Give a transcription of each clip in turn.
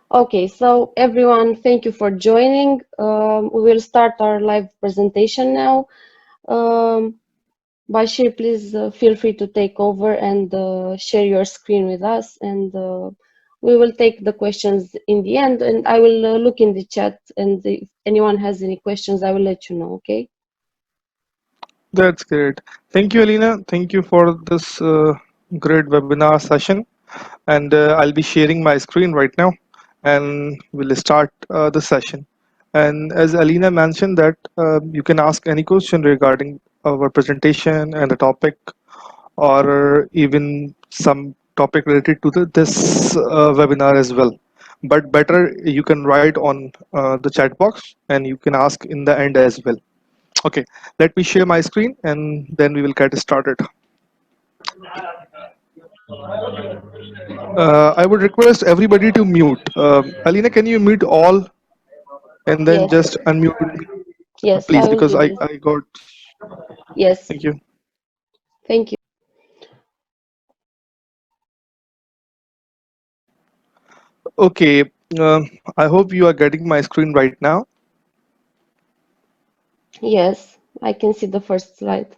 Okay, so everyone, thank you for joining. We will start our live presentation now. Um, Bashir, please feel free to take over and share your screen with us, and we will take the questions in the end. And I will look in the chat, and if anyone has any questions, I will let you know. Okay? That's great. Thank you, Alina. Thank you for this great webinar session. And I'll be sharing my screen right now, and we'll start the session. And as Alina mentioned that you can ask any question regarding our presentation and the topic, or even some topic related to this webinar as well. But better you can write on the chat box, and you can ask in the end as well. Okay, let me share my screen and then we will get started. I would request everybody to mute. Alina, can you mute all and then Yes, just unmute me, yes, please, I will because do I, this. I got. Yes, Thank you. thank you. Okay, I hope you are getting my screen right now. Yes, I can see the first slide.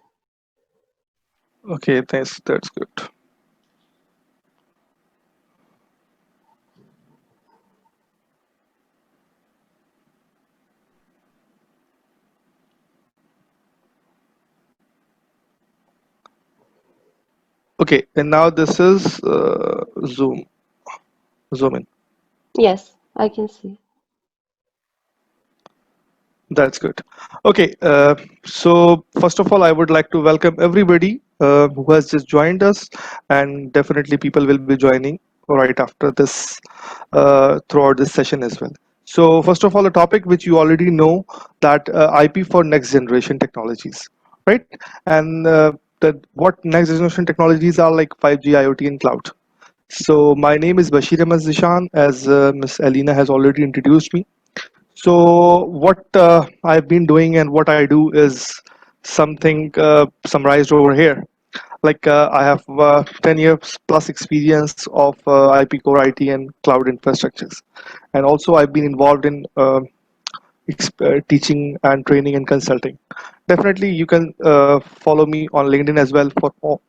Okay, thanks. That's good. Okay, and now this is zoom in. Yes, I can see. That's good. Okay, so first of all, I would like to welcome everybody who has just joined us, and definitely people will be joining right after this throughout this session as well. So first of all, a topic which you already know, that IP for next generation technologies, right? And that what next generation technologies are, like 5G, IoT, and cloud. So my name is Bashir Ahmed Zishan, as Ms. Alina has already introduced me. So what I've been doing and what I do is something summarized over here. Like I have 10 years plus experience of IP core IT and cloud infrastructures, and also I've been involved in teaching and training and consulting. Definitely, you can follow me on LinkedIn as well for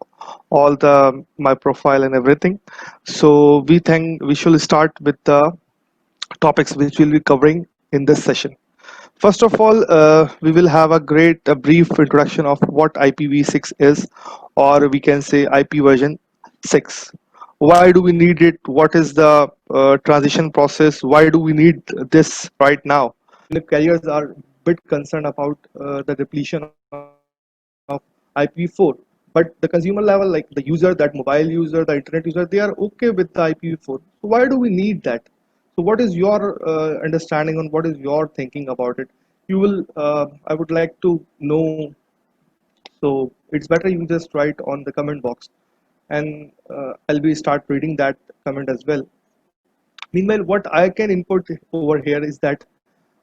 all the my profile and everything. So we should start with the topics which we'll be covering in this session. First of all, we will have a brief introduction of what IPv6 is, or we can say IP version 6. Why do we need it? What is the transition process? Why do we need this right now? The carriers are a bit concerned about the depletion of IPv4, but the consumer level, like the user, that mobile user, the internet user, they are okay with the IPv4. So why do we need that? So what is your understanding on what is your thinking about it? You will, I would like to know. So it's better you just write on the comment box, and I'll be start reading that comment as well. Meanwhile, what I can input over here is that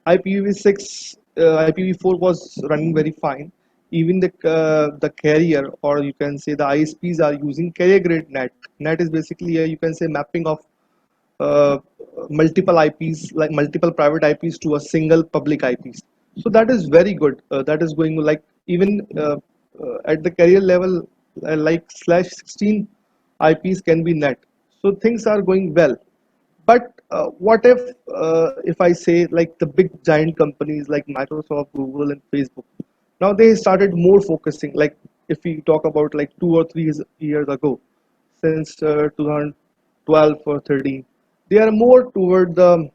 IPv6, IPv4 was running very fine. Even the carrier, or you can say the ISPs, are using carrier grade NAT. NAT is basically a, you can say, mapping of uh, multiple IPs, like multiple private IPs to a single public IPs. So that is very good. That is going, like, even at the carrier level, like /16 IPs can be NAT. So things are going well. But what if I say, like, the big giant companies like Microsoft, Google, and Facebook, now they started more focusing. Like, if we talk about like 2 or 3 years ago, since 2012 or 13, they are more toward the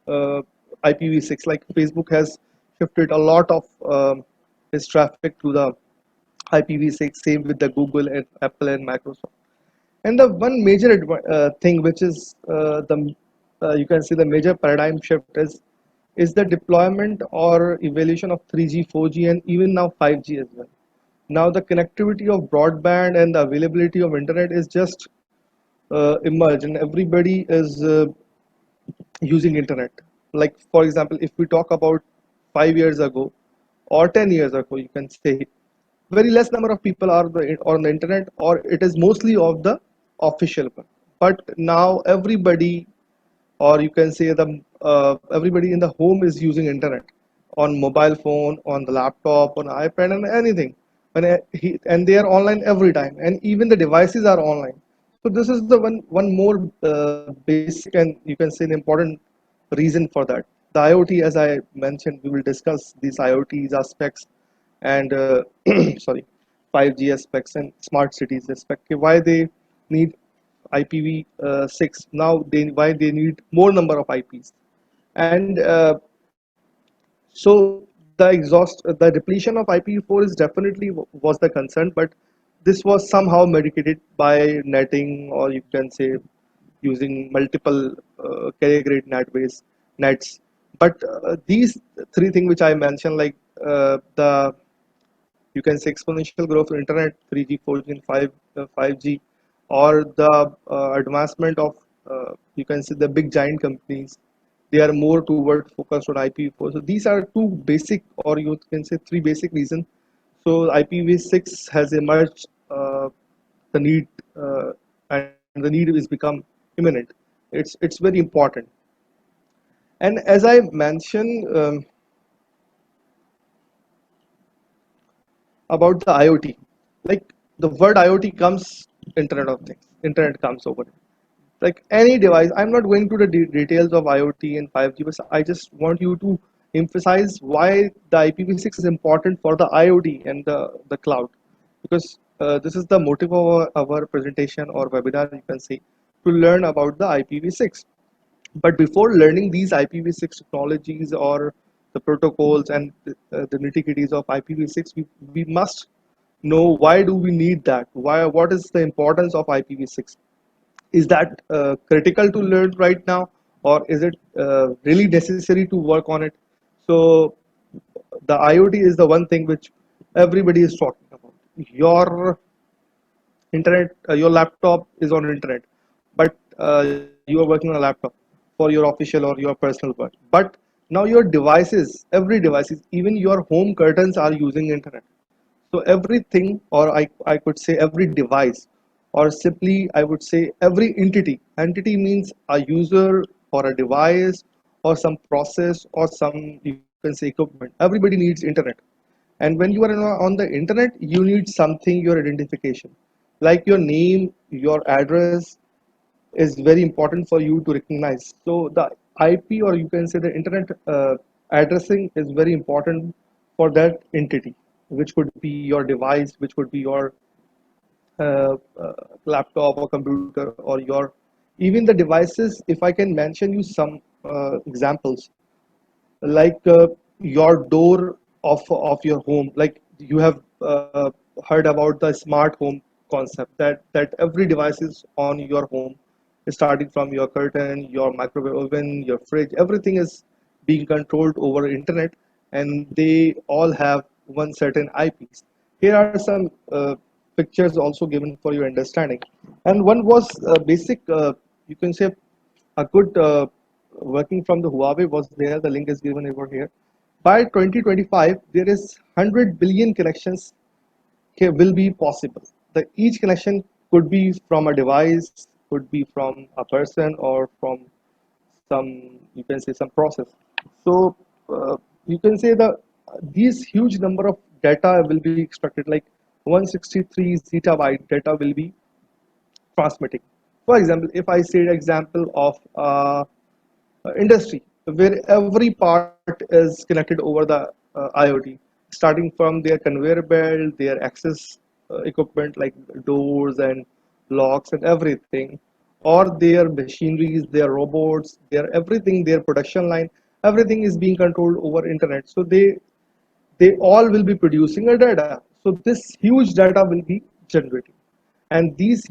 uh, IPv6. Like, Facebook has shifted a lot of its traffic to the IPv6. Same with the Google and Apple and Microsoft. And the one major thing, which is the you can see the major paradigm shift, is the deployment or evolution of 3G, 4G, and even now 5G as well. Now the connectivity of broadband and the availability of internet is just emerged, and everybody is using internet. Like, for example, if we talk about 5 years ago or 10 years ago, you can say very less number of people are on the internet, or it is mostly of the official one. But now everybody or you can say the everybody in the home is using internet on mobile phone, on the laptop, on iPad, and anything. And they are online every time, and even the devices are online. So this is the one more basic, and you can say an important reason for that. The IoT, as I mentioned, we will discuss these IoT's aspects and sorry, 5G aspects and smart cities aspect. Why they need IPv6 now? They why they need more number of IPs, and so the depletion of IPv4 is definitely was the concern, but this was somehow mitigated by netting, or you can say using multiple carrier grade nets. But these three things which I mentioned, like the you can say exponential growth of internet, 3G, 4G, and 5G, or the advancement of you can say the big giant companies. They are more toward focused on IPv4. So these are two basic, or you can say three basic reasons. So IPv6 has emerged the need, and the need is become imminent. It's very important. And as I mentioned about the IoT, like the word IoT comes Internet of Things. Internet comes over it. Like any device, I'm not going to the details of IoT and 5G, but I just want you to emphasize why the IPv6 is important for the IoT and the cloud, because this is the motive of our presentation or webinar, you can say, to learn about the IPv6. But before learning these IPv6 technologies or the protocols and the nitty-gritties of IPv6, we must know why do we need that? What is the importance of IPv6? Is that critical to learn right now, or is it really necessary to work on it? So the IoT is the one thing which everybody is talking about. Your internet, your laptop is on internet, but you are working on a laptop for your official or your personal work. But now your devices, every devices, even your home curtains are using internet. So everything, or I could say every device, or simply I would say every entity. Entity means a user or a device or some process or some, you can say, equipment. Everybody needs internet. And when you are on the internet, you need something, your identification. Like your name, your address is very important for you to recognize. So the IP, or you can say the internet addressing, is very important for that entity, which could be your device, which could be your laptop or computer, or your even the devices. If I can mention you some examples, like your door of your home, like you have heard about the smart home concept, that every device is on your home, starting from your curtain, your microwave oven, your fridge. Everything is being controlled over internet, and they all have one certain IPs. Here are some pictures also given for your understanding, and one was basic, you can say a good working from the Huawei was there. The link is given over here. By 2025, there is 100 billion connections will be possible. Each connection could be from a device, could be from a person, or from some, you can say, some process. So you can say the these huge number of data will be extracted, like 163 zettabyte data will be transmitting. For example, if I say the example of industry where every part is connected over the IoT, starting from their conveyor belt, their access equipment like doors and locks and everything, or their machineries, their robots, their everything, their production line, everything is being controlled over internet. So they all will be producing a data. So this huge data will be generated, and these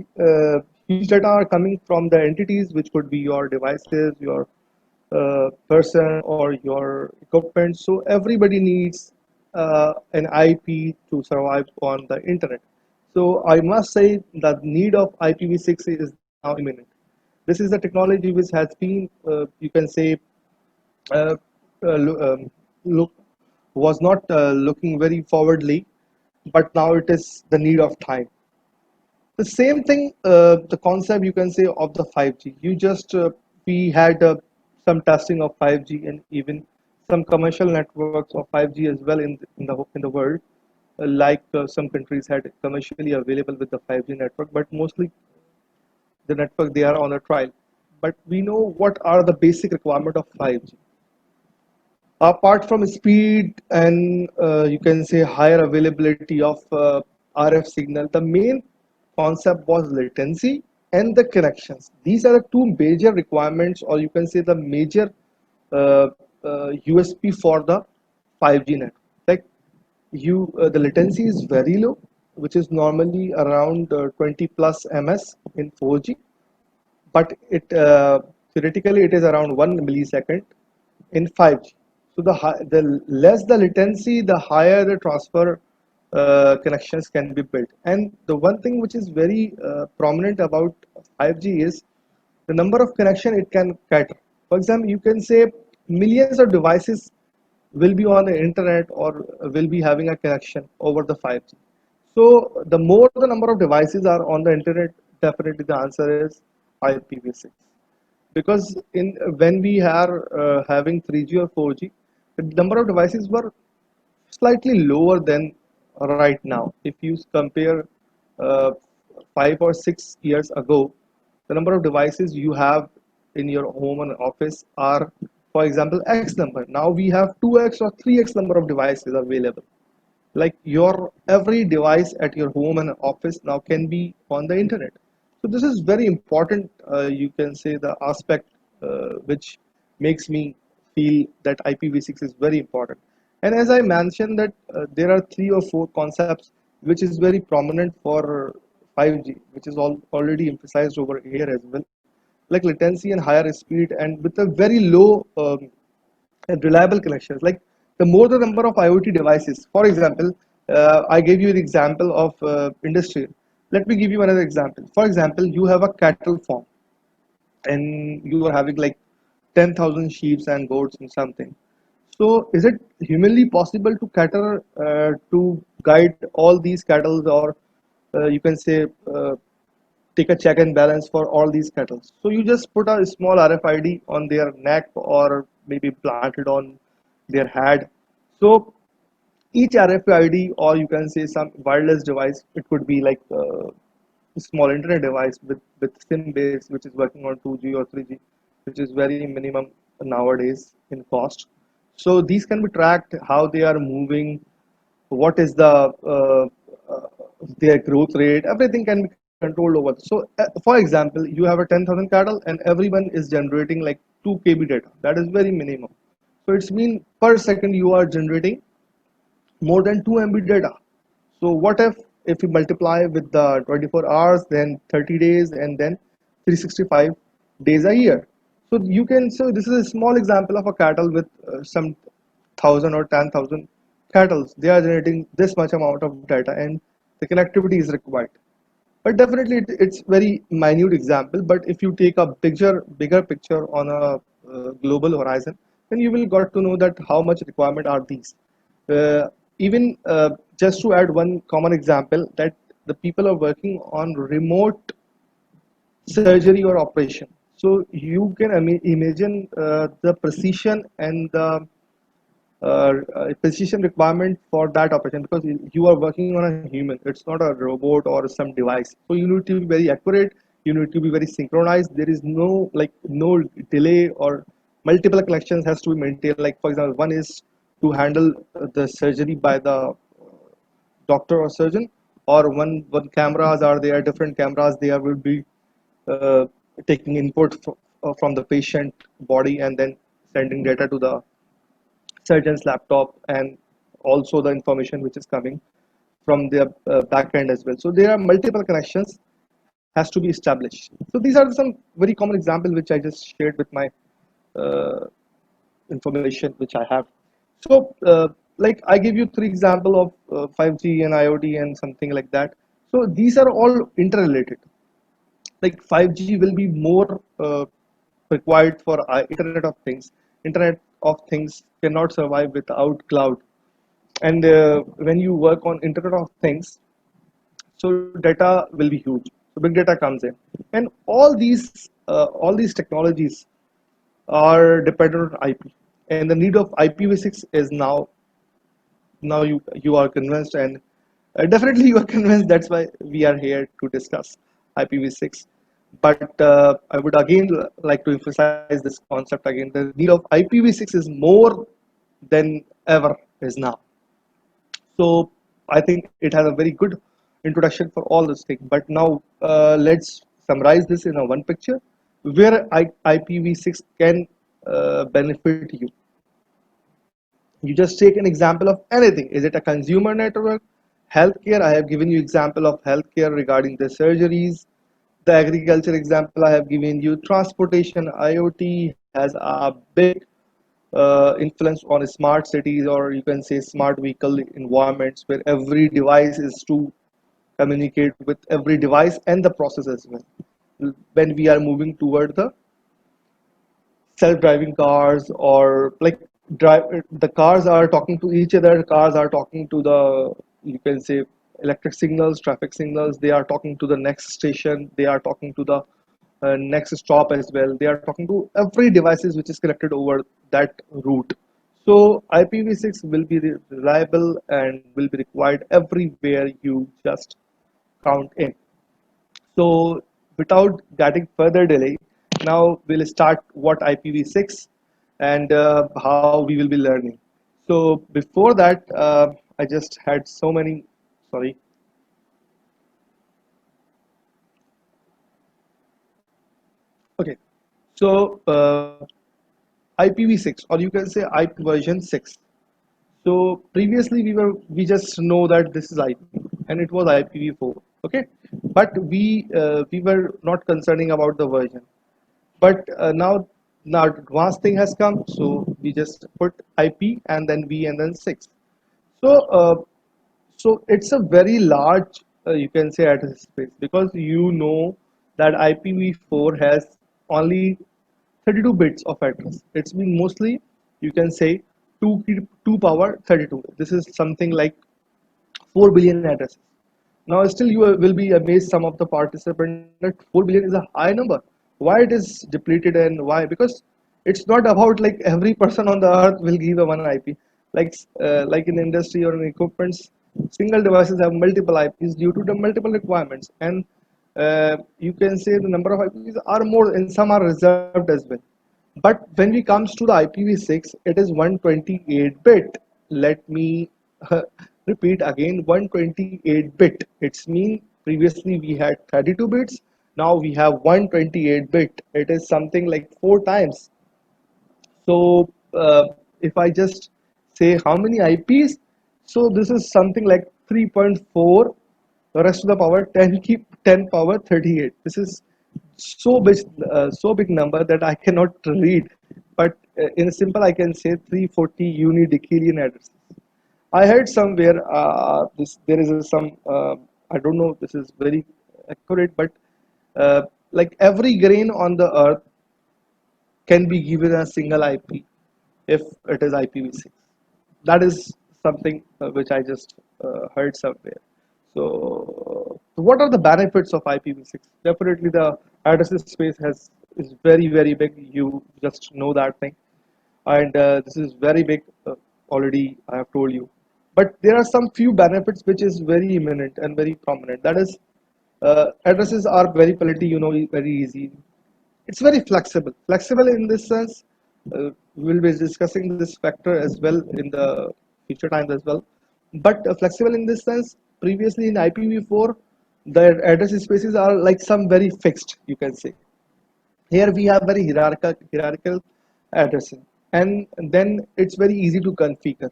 huge data are coming from the entities, which could be your devices, your person, or your equipment. So everybody needs an IP to survive on the internet. So I must say that need of IPv6 is now imminent. This is the technology which has been, you can say, uh, look was not looking very forwardly, but now it is the need of time. The same thing, the concept, you can say, of the 5G. You just we had some testing of 5G and even some commercial networks of 5G as well in the world. Like some countries had commercially available with the 5G network, but mostly the network they are on a trial. But we know what are the basic requirement of 5G. Apart from speed and you can say higher availability of RF signal, the main concept was latency and the connections. These are the two major requirements, or you can say the major uh, USP for the 5G network. Like the latency is very low, which is normally around 20 plus ms in 4G, but it theoretically it is around 1 millisecond in 5G. So the less the latency, the higher the transfer connections can be built. And the one thing which is very prominent about 5G is the number of connection it can cater. For example, you can say millions of devices will be on the internet or will be having a connection over the 5G. So the more the number of devices are on the internet, definitely the answer is IPv6. Because in when we are having 3G or 4G, the number of devices were slightly lower than right now. If you compare uh, 5 or 6 years ago, the number of devices you have in your home and office are, for example, X number. Now we have 2x or 3x number of devices available. Like your every device at your home and office now can be on the internet. So this is very important, you can say the aspect which makes me feel that IPv6 is very important. And as I mentioned that there are 3 or 4 concepts which is very prominent for 5G, which is already emphasized over here as well, like latency and higher speed and with a very low and reliable connections. Like the more the number of IoT devices. For example, I gave you an example of industry. Let me give you another example. For example, you have a cattle farm and you are having like 10,000 sheep and goats and something. So is it humanly possible to cater to guide all these cattle, or you can say take a check and balance for all these cattle? So you just put a small RFID on their neck or maybe planted on their head. So each RFID, or you can say some wireless device, it could be like a small internet device with SIM base, which is working on 2G or 3G, which is very minimum nowadays in cost. So these can be tracked, how they are moving, what is the uh, their growth rate, everything can be controlled over. So for example, you have a 10,000 cattle and everyone is generating like 2 KB data. That is very minimum. So it's mean per second you are generating more than 2 MB data. So what if we multiply with the 24 hours, then 30 days, and then 365 days a year? So you can, so this is a small example of a cattle with some 1,000 or 10,000 cattle. They are generating this much amount of data, and the connectivity is required. But definitely it's very minute example. But if you take a bigger picture on a global horizon, then you will got to know that how much requirement are these. Even just to add one common example, that the people are working on remote surgery or operation. So you can imagine the precision and the precision requirement for that operation, because you are working on a human, it's not a robot or some device. So you need to be very accurate, you need to be very synchronized. There is no delay, or multiple connections has to be maintained. Like for example, one is to handle the surgery by the doctor or surgeon, or one cameras are there, different cameras there will be uh, taking input from the patient body and then sending data to the surgeon's laptop, and also the information which is coming from their back end as well. So there are multiple connections has to be established. So these are some very common examples which I just shared with my uh, information which I have. So like I give you 3 example of 5G and IoT and something like that. So these are all interrelated. Like 5G will be more required for Internet of Things. Internet of Things cannot survive without cloud. And when you work on Internet of Things, so data will be huge. So big data comes in, and all these technologies are dependent on IP, and the need of IPv6 is now you are convinced, and definitely you are convinced. That's why we are here to discuss IPv6. But I would again like to emphasize this concept again. The need of IPv6 is more than ever is now. So I think it has a very good introduction for all this thing. But now let's summarize this in a one picture where IPv6 can benefit you. You just take an example of anything. Is it a consumer network, healthcare? I have given you example of healthcare regarding the surgeries. The agriculture example I have given you. Transportation, IoT has a big influence on smart cities, or you can say smart vehicle environments, where every device is to communicate with every device and the process as well. When we are moving toward the self-driving cars, or like drive, the cars are talking to each other, cars are talking to the, you can say, electric signals, traffic signals, they are talking to the next station, they are talking to the next stop as well, they are talking to every devices which is connected over that route. So IPv6 will be reliable and will be required everywhere you just count in. So without getting further delay, now we'll start what IPv6 and how we will be learning. So before that, I just had so many, sorry. Okay. So IPv6, or you can say IP version 6. So previously we just know that this is IP and it was IPv4. Okay, but we were not concerning about the version. But now advanced thing has come, so we just put IP and then V and then 6. So so it's a very large, you can say, address space, because you know that IPv4 has only 32 bits of address. It's been mostly, you can say, 2 power 32. This is something like 4 billion addresses. Now, still, you will be amazed, some of the participants, that 4 billion is a high number. Why it is depleted and why? Because it's not about like every person on the earth will give a one IP. Like in industry or in equipments, single devices have multiple IPs due to the multiple requirements, and you can say the number of IPs are more, and some are reserved as well. But when we comes to the IPv6, it is 128 bit. Let me repeat again, 128 bit. It's mean previously we had 32 bits. Now we have 128 bit. It is something like 4 times. So if I just say how many IPs, so this is something like 3.4 rest of the power 10 keep 10 power 38. This is so big number that I cannot read. But in simple, I can say 340 unidecillion addresses. I heard somewhere this there is some I don't know this is very accurate, but like every grain on the earth can be given a single IP if it is IPv6. That is something which I just heard somewhere. So what are the benefits of IPv6? Definitely, the address space has is very big. You just know that thing, and this is very big. Already, I have told you. But there are some few benefits which is very imminent and very prominent. That is, addresses are very plenty. You know, very easy. It's very flexible. Flexible in this sense, we'll be discussing this factor as well in the future times as well. But flexible in this sense, previously in IPv4, the address spaces are like some very fixed, you can say. Here we have very hierarchical addressing, and then it's very easy to configure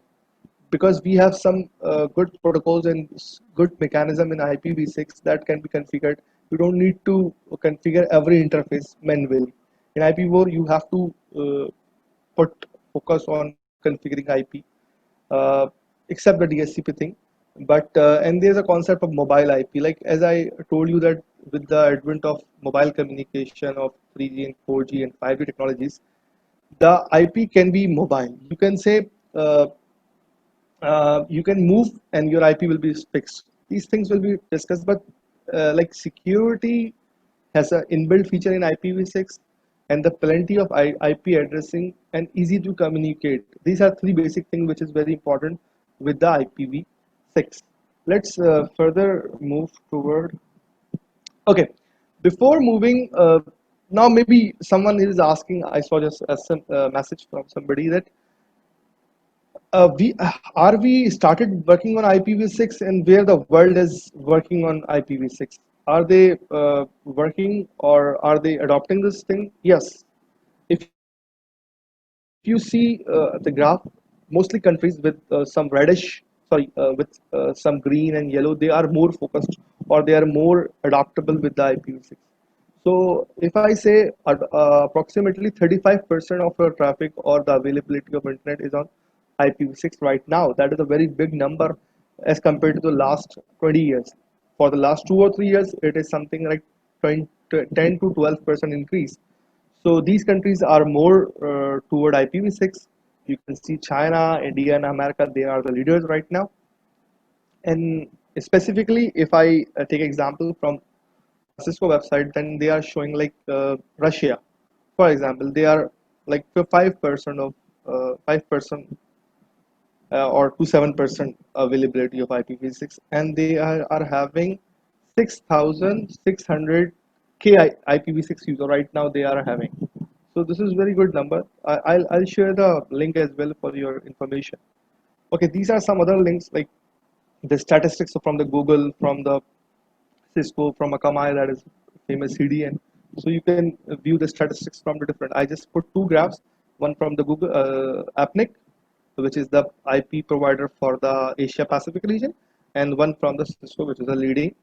because we have some good protocols and good mechanism in IPv6 that can be configured. You don't need to configure every interface manually. In IPv4, you have to put focus on configuring IP, uh, except the DSCP thing. But and there's a concept of mobile IP. Like as I told you that with the advent of mobile communication of 3G and 4G and 5G technologies, the IP can be mobile. You can say you can move and your IP will be fixed. These things will be discussed, but like security has an inbuilt feature in IPv6, and the plenty of IP addressing and easy to communicate. These are three basic things which is very important with the IPv6. Let's further move toward. Okay, before moving, now maybe someone is asking. I saw just a message from somebody that we are we started working on IPv6 and where the world is working on IPv6. Are they working or are they adopting this thing? Yes. If you see the graph, mostly countries with some reddish, sorry, with some green and yellow, they are more focused or they are more adaptable with the IPv6. So if I say approximately 35% of your traffic or the availability of internet is on IPv6 right now, that is a very big number as compared to the last 20 years. For the last 2 or 3 years, it is something like 20, 10 to 12% increase. So these countries are more toward IPv6. You can see China, India, and America, they are the leaders right now. And specifically, if I take example from Cisco website, then they are showing like Russia, for example, they are like 5% of 5% or to 7% availability of IPv6, and they are having 6,600 IPv6 user right now. They are having. So this is very good number. I'll share the link as well for your information. Okay, these are some other links like the statistics from the Google, from the Cisco, from Akamai, that is famous CDN. So you can view the statistics from the different. I just put two graphs, one from the Google AppNic, which is the IP provider for the Asia Pacific region, and one from the Cisco, which is a leading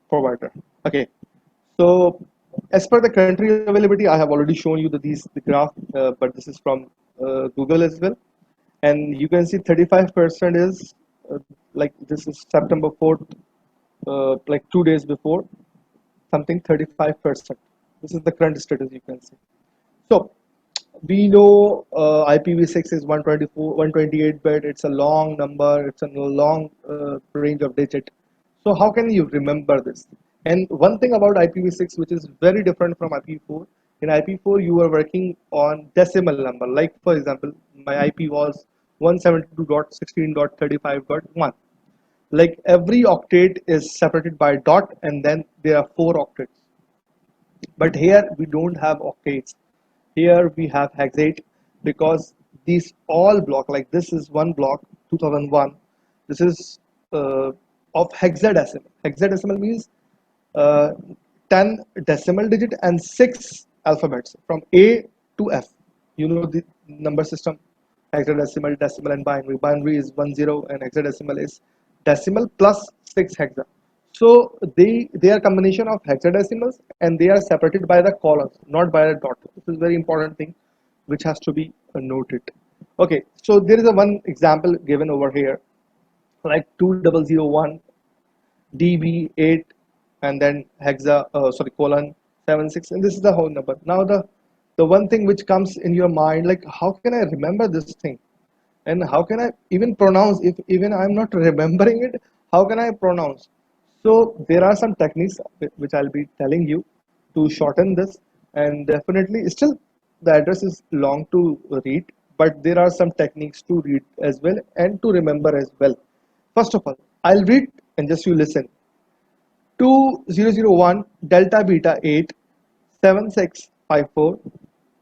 provider. Okay, so as per the country availability, I have already shown you the graph, but this is from Google as well, and you can see 35% is like this is September 4th, like 2 days before, something 35%. This is the current status you can see. So we know IPv6 is 124, 128 bit. It's a long number. It's a long range of digit. So how can you remember this? And one thing about IPv6, which is very different from IPv4, in IPv4 you are working on decimal number. Like for example, my IP was 172.16.35.1. Like every octet is separated by dot, and then there are 4 octets. But here we don't have octets. Here we have hexate, because these all block, like this is one block 2001. This is of hexadecimal. Hexadecimal means uh, 10 decimal digit and 6 alphabets from A to F. You know the number system: hexadecimal, decimal, and binary. Binary is 10, and hexadecimal is decimal plus 6 hexa. So they are combination of hexadecimals, and they are separated by the columns, not by the dot. This is very important thing which has to be noted. Okay, so there is a one example given over here, like 2001 DB8, and then hexa, sorry, colon 76, and this is the whole number. Now the one thing which comes in your mind, like how can I remember this thing, and how can I even pronounce, if even I'm not remembering it, how can I pronounce? So there are some techniques which I'll be telling you to shorten this, and definitely still the address is long to read, but there are some techniques to read as well and to remember as well. First of all, I'll read and just you listen. 2001 Delta Beta 8 7654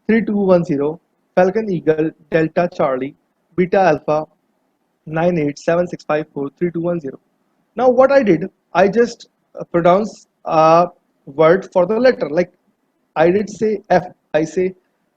3210 Falcon Eagle Delta Charlie Beta Alpha 9876543210. Now what I did, I just pronounce a word for the letter. Like I did say F, I say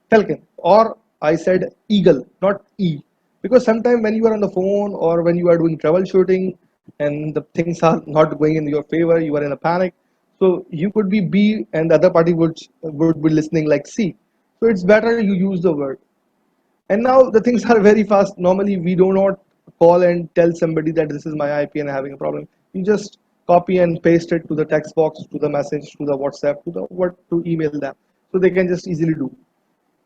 Falcon, or I said Eagle, not E. Because sometimes when you are on the phone or when you are doing troubleshooting and the things are not going in your favor, you are in a panic. So you could be B and the other party would be listening like C. So it's better you use the word. And now the things are very fast. Normally, we do not call and tell somebody that this is my IP and I'm having a problem. You just copy and paste it to the text box, to the message, to the WhatsApp, to the what to email them, so they can just easily do.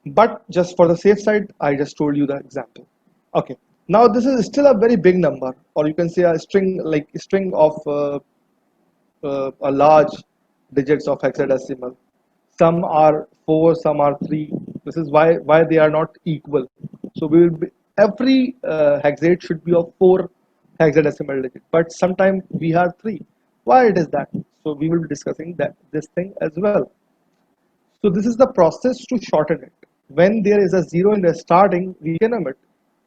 But just for the safe side, I just told you the example. Okay. Now this is still a very big number, or you can say a string, like a string of a large digits of hexadecimal. some are 4, some are 3. This is why they are not equal. So we will be, every hexade should be of 4 hexadecimal digit, but sometimes we have 3. Why it is that? So we will be discussing that this thing as well. So this is the process to shorten it. When there is a 0 in the starting, we can omit.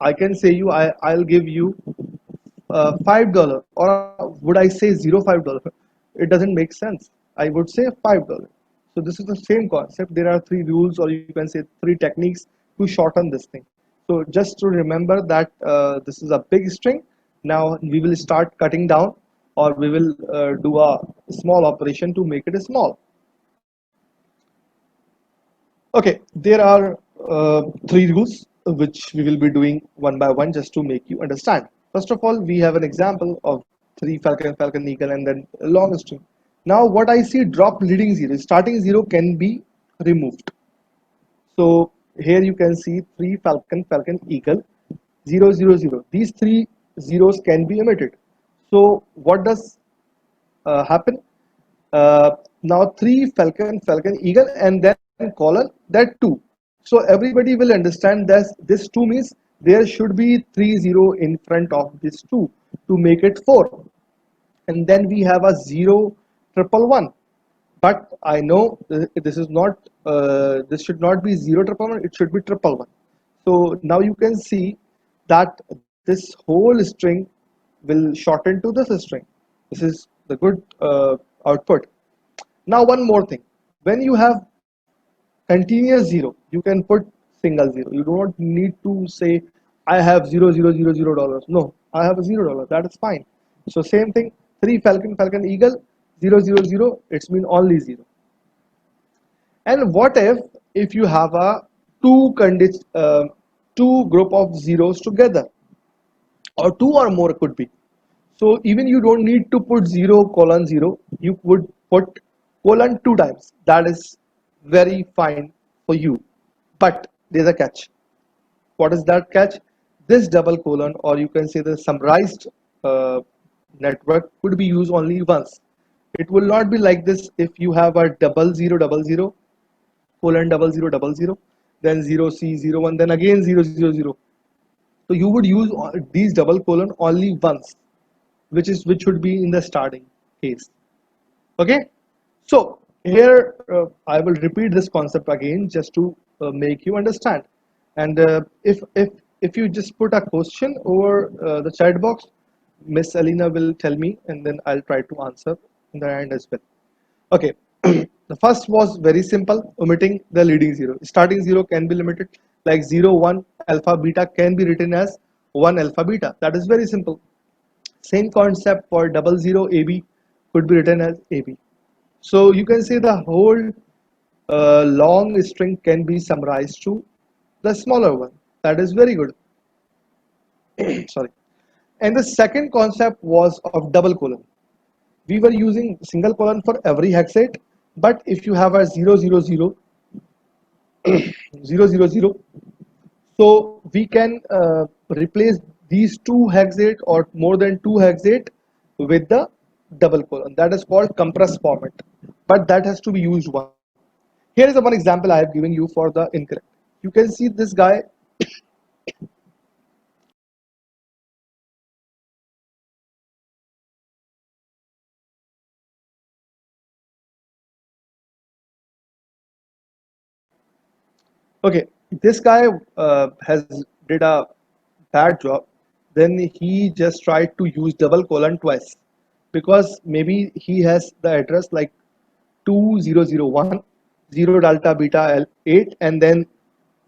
I can say you, I'll give you $5, or would I say $0.05? It doesn't make sense. I would say $5. So this is the same concept. There are 3 rules, or you can say 3 techniques to shorten this thing. So just to remember that this is a big string. Now we will start cutting down, or we will do a small operation to make it small. Okay, there are 3 rules which we will be doing one by one just to make you understand. First of all, we have an example of 3 falcon, eagle, and then a long string. Now, what I see, drop leading 0, starting 0 can be removed. So here you can see 3 falcon, eagle, 0, 0, 0. These 3 zeros can be omitted. So what does happen? Now 3 falcon, eagle, and then colon that 2. So everybody will understand that this 2 means there should be 3 0 in front of this 2 to make it 4. And then we have a 0 1 1 1. But I know this is not this should not be 0 1 1 1, it should be 1 1 1. So now you can see that this whole string will shorten to this string. This is the good output. Now one more thing, when you have continuous 0, you can put single 0. You do not need to say I have $0,000. No, I have a $0. That is fine. So same thing, 3 falcon, eagle, 0, 0, 0. It's mean only 0. And what if you have a two group of zeros together, or 2 or more could be. So even you don't need to put 0:0. You would put colon 2 times. That is very fine for you. But there's a catch. What is that catch? This double colon, or you can say the summarized uh, network, could be used only once. It will not be like this if you have a 0000 colon 0000, then 0C01, then again 000. So you would use these double colon only once, which should be in the starting case. Okay, so here I will repeat this concept again just to make you understand. And if you just put a question over the chat box, Miss Alina will tell me, and then I'll try to answer in the end as well. Okay, the first was very simple, omitting the leading 0. Starting 0 can be limited, like 0 1 alpha beta can be written as 1 alpha beta. That is very simple. Same concept for 00 AB could be written as AB. So you can say the whole long string can be summarized to the smaller one. That is very good. Sorry. And the second concept was of double colon. We were using single colon for every hexade, but if you have a 000 000, so we can replace these 2 hexade or more than 2 hexade with the double colon. That is called compress format, but that has to be used once. Here is one example I have given you for the incorrect. You can see this guy. Okay, this guy has did a bad job. Then he just tried to use double colon twice, because maybe he has the address like 2001 0 delta beta 8, and then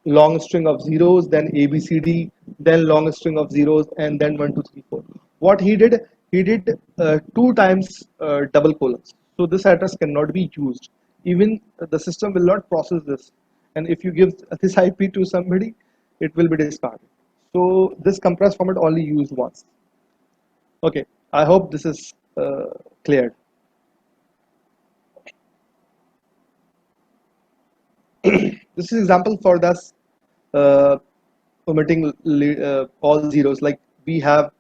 long string of zeros, then ABCD, then long string of zeros, and then 1 2 3 4. What he did 2 times double colons. So this address cannot be used. Even the system will not process this, and if you give this IP to somebody, it will be discarded. So this compressed format only used once. Okay, I hope this is cleared. This is example for this uh, omitting all zeros. Like we have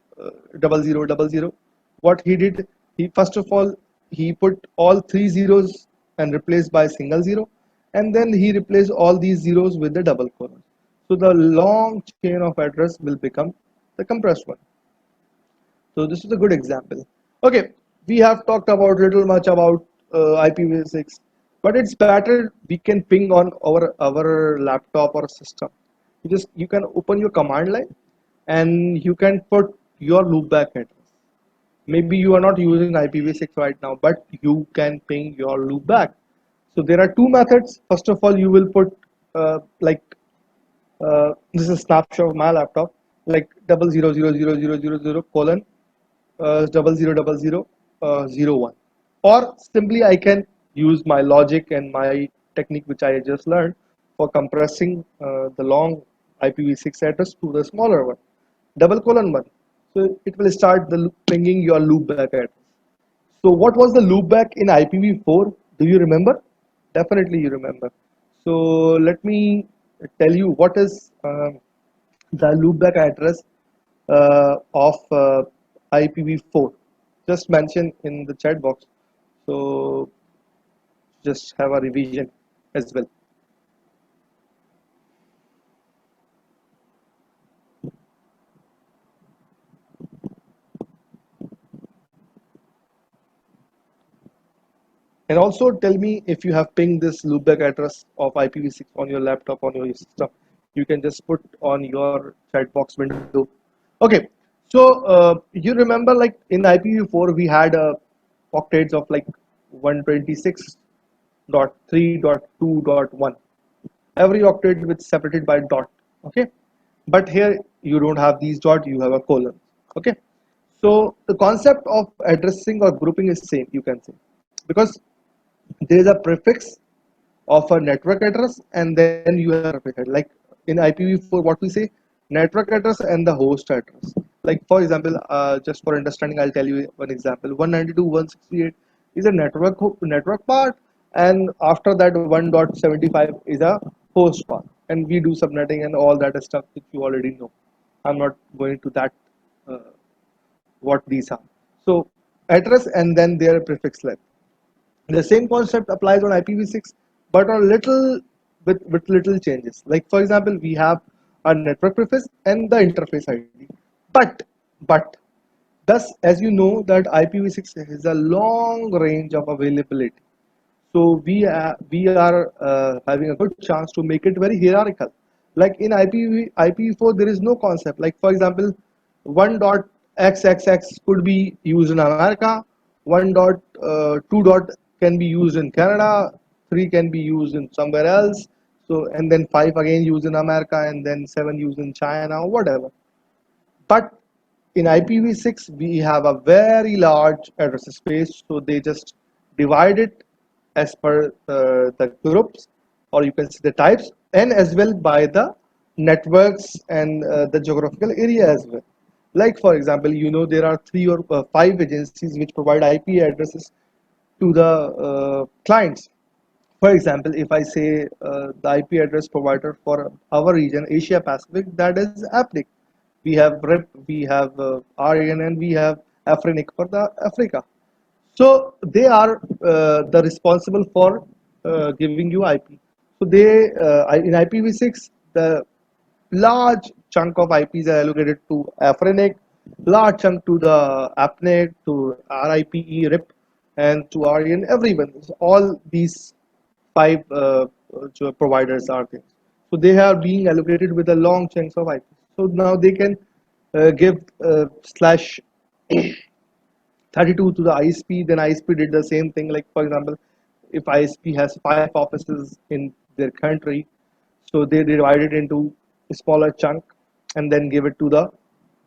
0000. What he did, he first of all he put all 3 zeros and replaced by single 0, and then he replaced all these zeros with the double colon. So the long chain of address will become the compressed one. So this is a good example. Okay, we have talked about little much about IPv6, but it's better we can ping on our laptop or system. You can open your command line and you can put your loopback address. Maybe you are not using IPv6 right now, but you can ping your loopback. So there are two methods. First of all, you will put like this is a snapshot of my laptop, like 000000 colon 000001, or simply I can use my logic and my technique which I just learned for compressing the long IPv6 address to the smaller one, double colon one. So it will start the pinging your loopback address. So what was the loopback in IPv4? Do you remember? Definitely you remember. So let me tell you what is the loopback address of IPv4. Just mention in the chat box. So just have a revision as well. And also tell me if you have pinged this loopback address of IPv6 on your laptop, on your system. You can just put on your chat box window. Okay, so you remember like in IPv4 we had octets of like 126.3.2.1. Every octet with separated by dot. Okay, but here you don't have these dot, you have a colon. Okay, so the concept of addressing or grouping is same, you can say, because there is a prefix of a network address and then you have a prefix like in IPv4 what we say, network address and the host address. Like for example, just for understanding I'll tell you one example. 192.168 is a network part, and after that 1.75 is a host part, and we do subnetting and all that stuff which you already know. I'm not going to that uh, what these are. So address and then their prefix length. The same concept applies on IPv6, but a little with little changes. Like for example, we have a network prefix and the interface ID. But but thus, as you know, that IPv6 has a long range of availability. So we are having a good chance to make it very hierarchical. Like in IPv4, there is no concept. Like for example, 1.xxx could be used in America, 1.2 dot can be used in Canada, 3 can be used in somewhere else. So and then 5 again used in America, and then 7 used in China or whatever. But in IPv6, we have a very large address space, so they just divide it as per the groups, or you can see the types, and as well by the networks and the geographical area as well. Like for example, you know there are 3 or 5 agencies which provide IP addresses to the clients. For example, if I say the IP address provider for our region, Asia Pacific, that is APNIC. We have RIP, we have RAN, and we have Afrinic for the Africa. So they are the responsible for giving you IP. So they in IPv6 the large chunk of IPs are allocated to Afrinic, large chunk to the APNIC, to RIPE, RIP, and to REN. Everyone, all these 5 providers are there. So they are being allocated with a long chunks of IP. So now they can give slash 32 to the ISP, then ISP did the same thing. Like for example, if ISP has 5 offices in their country, so they divide it into a smaller chunk and then give it to the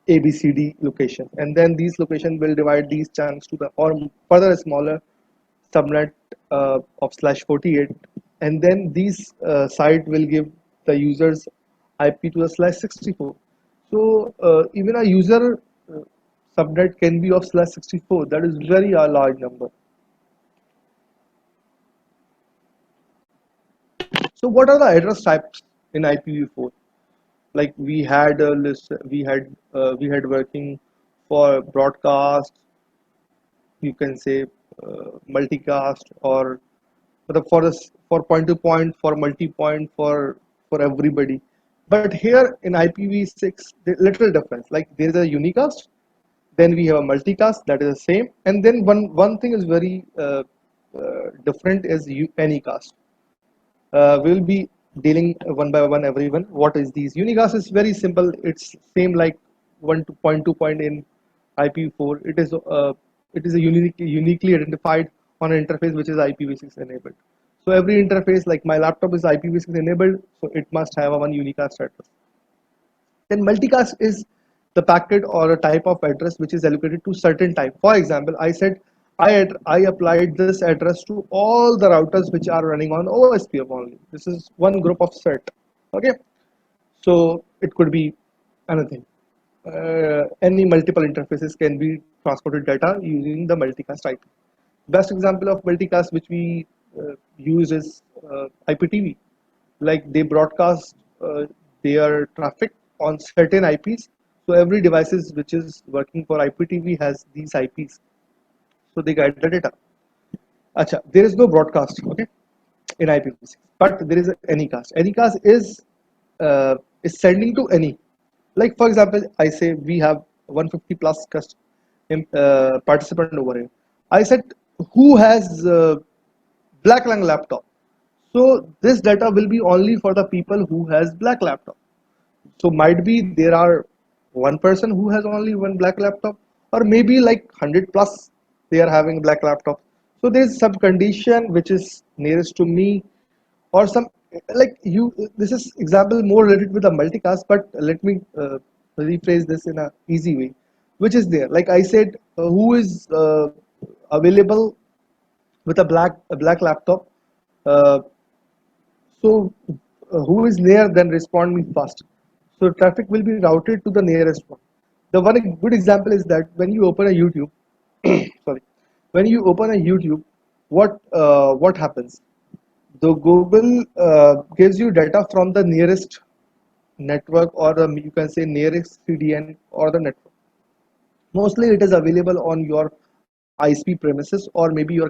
ABCD location, and then these location will divide these chunks to the or further smaller subnet of slash 48, and then these site will give the users IP to the slash 64. So even a user subnet can be of slash 64. That is very a large number. So what are the address types in IPv4? Like we had a list, we had working for broadcast, you can say multicast or for point to point, for multi point, for everybody. But here in IPv6, there's little difference. Like there is a unicast, then we have a multicast that is the same, and then one thing is very different is anycast. We'll be dealing one by one everyone. What is these? Unicast is very simple. It's same like one to point in IPv4. It is a uniquely identified on an interface which is IPv6 enabled. So every interface, like my laptop is IPv6 enabled, so it must have a one unicast address. Then multicast is the packet or a type of address which is allocated to certain type. For example, I said I applied this address to all the routers which are running on OSPF only. This is one group of set. Okay, so it could be anything. Any multiple interfaces can be transported data using the multicast IP. Best example of multicast which we use is IPTV. Like they broadcast their traffic on certain IPs. So every devices which is working for IPTV has these IPs. So they guide the data. Acha, there is no broadcast, okay, in IPv6, but there is Anycast. Anycast is sending to any. Like for example, I say we have 150 plus participant over here. I said who has black lang laptop. So this data will be only for the people who has black laptop. So might be there are one person who has only one black laptop, or maybe like 100 plus they are having black laptop. So there is some condition which is nearest to me, or some like you. This is example more related with the multicast, but let me rephrase this in a easy way, which is there. Like I said, who is available with a black laptop. Uh, so who is near then respond me fast. So traffic will be routed to the nearest one. The one good example is that when you open a YouTube, sorry, when you open a YouTube, what happens? The Google gives you data from the nearest network, or you can say nearest CDN or the network. Mostly it is available on your ISP premises or maybe your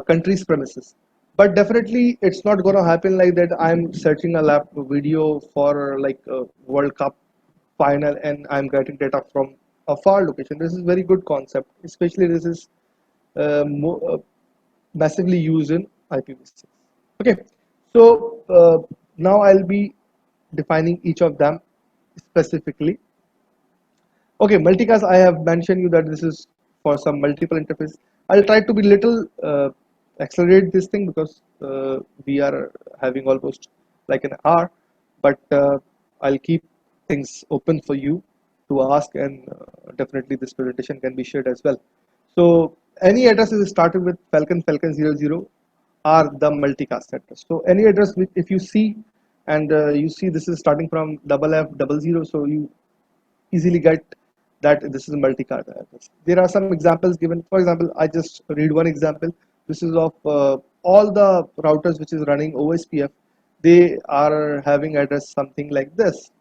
country's premises. But definitely it's not going to happen like that. I'm searching a lap video for like a World Cup final and I'm getting data from a far location. This is very good concept, especially this is massively used in IPv6. Okay, so now I'll be defining each of them specifically. Okay, multicast, I have mentioned you that this is for some multiple interface. I'll try to be little accelerate this thing because we are having almost like an hour, but I'll keep things open for you to ask, and definitely this presentation can be shared as well. So any address is started with Falcon 00 are the multicast address. So any address which if you see and you see this is starting from FF00, so you easily get that this is a multi-card address. There are some examples given. For example, I just read one example. This is of all the routers which is running OSPF. They are having address something like this.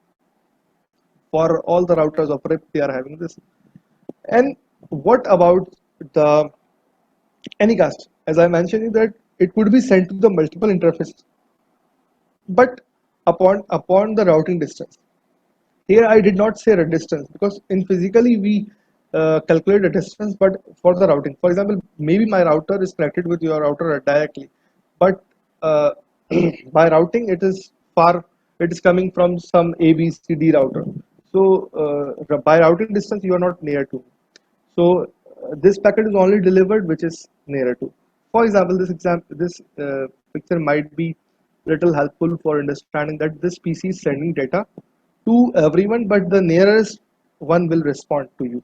For all the routers of RIP, they are having this. And what about the Anycast? As I mentioned, that it could be sent to the multiple interfaces, but upon the routing distance. Here I did not say a distance because in physically we calculate the distance, but for the routing. For example, maybe my router is connected with your router directly, but uh, by routing it is far. It is coming from some ABCD router. So by routing distance you are not near to. So this packet is only delivered which is nearer to. For example, this picture might be little helpful for understanding that this PC is sending data to everyone, but the nearest one will respond to you.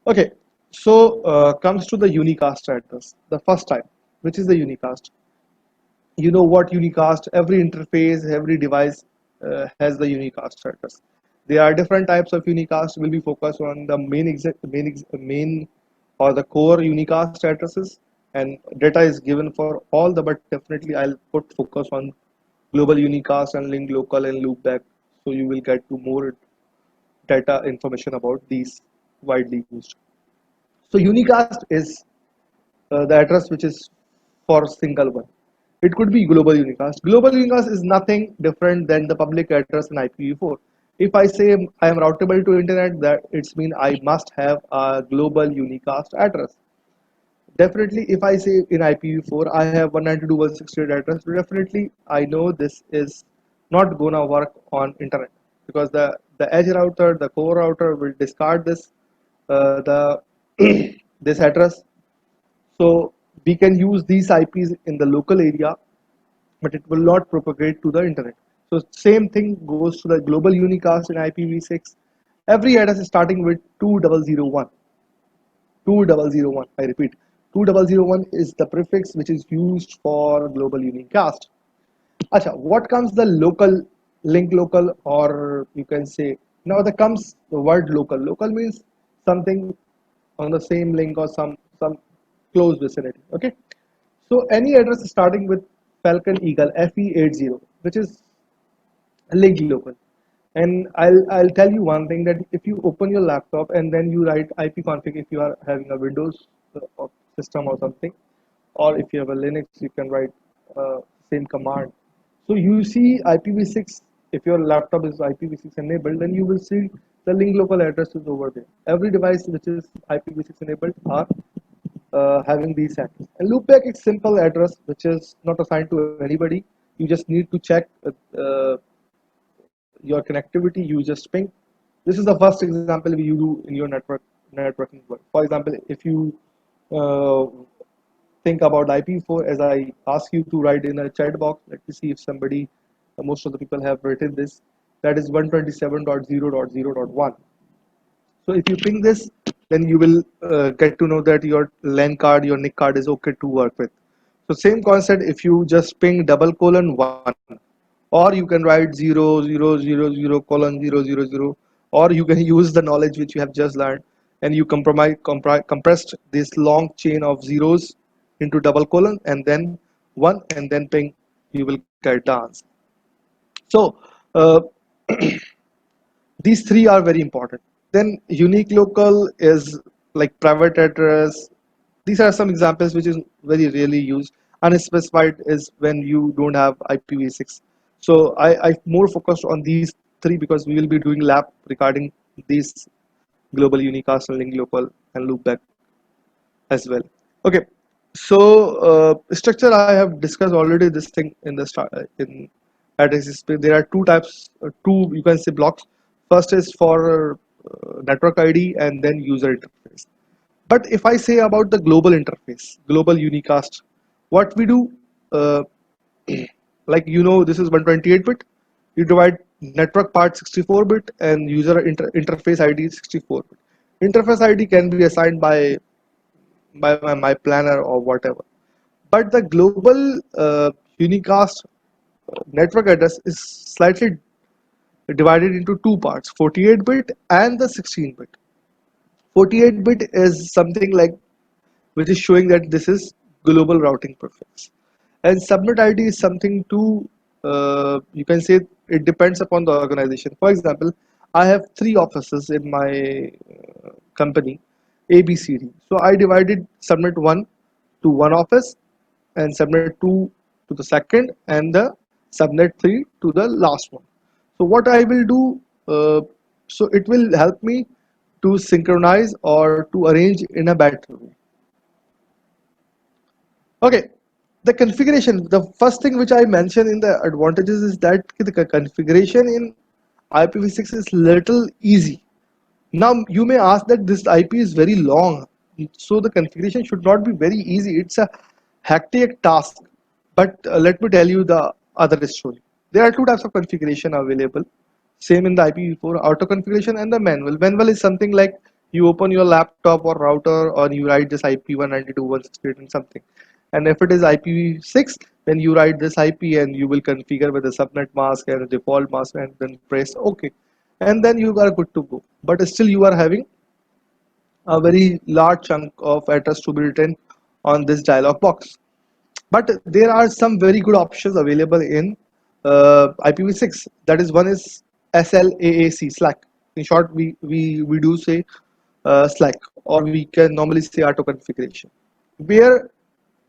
Okay, so comes to the unicast address, the first type, which is the unicast. You know what unicast? Every interface, every device has the unicast address. There are different types of unicast. Will be focused on the main or the core unicast addresses, and data is given for all the. But definitely, I'll put focus on global unicast and link local and loopback, so you will get to more data information about these widely used. So unicast is the address which is for single one. It could be global unicast. Global unicast is nothing different than the public address in IPv4. If I say I am routable to internet, that it's mean I must have a global unicast address. Definitely, if I say in IPv4 I have 192.168 address, definitely I know this is not gonna work on internet because the edge router, the core router will discard this the this address. So we can use these IPs in the local area, but it will not propagate to the internet. So same thing goes to the global unicast in IPv6. Every address is starting with 2001. 2001. I repeat, 2001 is the prefix which is used for global unicast. Acha, what comes the local link local, or you can say now the comes the word local. Local means something on the same link or some close vicinity. Okay, so any address starting with Falcon Eagle FE80, which is link local. And I'll tell you one thing, that if you open your laptop and then you write ipconfig, if you are having a Windows system or something, or if you have a Linux, you can write same command. So you see IPv6. If your laptop is IPv6 enabled, then you will see the link local address is over there. Every device which is IPv6 enabled are having these addresses. And loopback is simple address which is not assigned to anybody. You just need to check your connectivity. You just ping. This is the first example you do in your networking work. For example, if you uh, think about IP4, as I ask you to write in a chat box, let me see if somebody, most of the people have written this. That is 127.0.0.1. So if you ping this, then you will get to know that your LAN card, your NIC card is okay to work with. So same concept, if you just ping double colon 1, or you can write 0 0 0 0 colon 0 0 0, or you can use the knowledge which you have just learned, and you compressed this long chain of zeros into double colon and then 1 and then ping, you will get the answer. So uh, these three are very important. Then unique local is like private address. These are some examples which is very rarely used. Unspecified is when you don't have IPv6. So I more focused on these three because we will be doing lab regarding these global unicast and link local and loopback as well. Okay, so structure I have discussed already this thing in the start in address space. There are two types, two you can say blocks. First is for network ID and then user interface. But if I say about the global interface, global unicast, what we do, uh, like this is 128-bit. You divide network part 64-bit and user interface ID 64-bit. Interface ID can be assigned by my planner or whatever. But the global unicast network address is slightly divided into two parts, 48-bit and the 16-bit. 48-bit is something like which is showing that this is global routing prefix. And subnet ID is something to, you can say it depends upon the organization. For example, I have three offices in my company, ABCD. So I divided subnet 1 to one office and subnet 2 to the second and the subnet 3 to the last one. So what I will do, so it will help me to synchronize or to arrange in a better way. Okay, the configuration, the first thing which I mentioned in the advantages is that the configuration in IPv6 is little easy. Now you may ask that this IP is very long, so the configuration should not be very easy. It's a hectic task. But let me tell you the other story. There are two types of configuration available. Same in the IPv4, auto configuration and the manual. Manual is something like you open your laptop or router or you write this IP 192.168 and something. And if it is IPv6, then you write this IP and you will configure with a subnet mask and a default mask and then press OK. And then you are good to go. But still you are having a very large chunk of address to be written on this dialog box. But there are some very good options available in IPv6. That is, one is SLAAC, Slack. In short, we do say Slack, or we can normally say auto configuration. where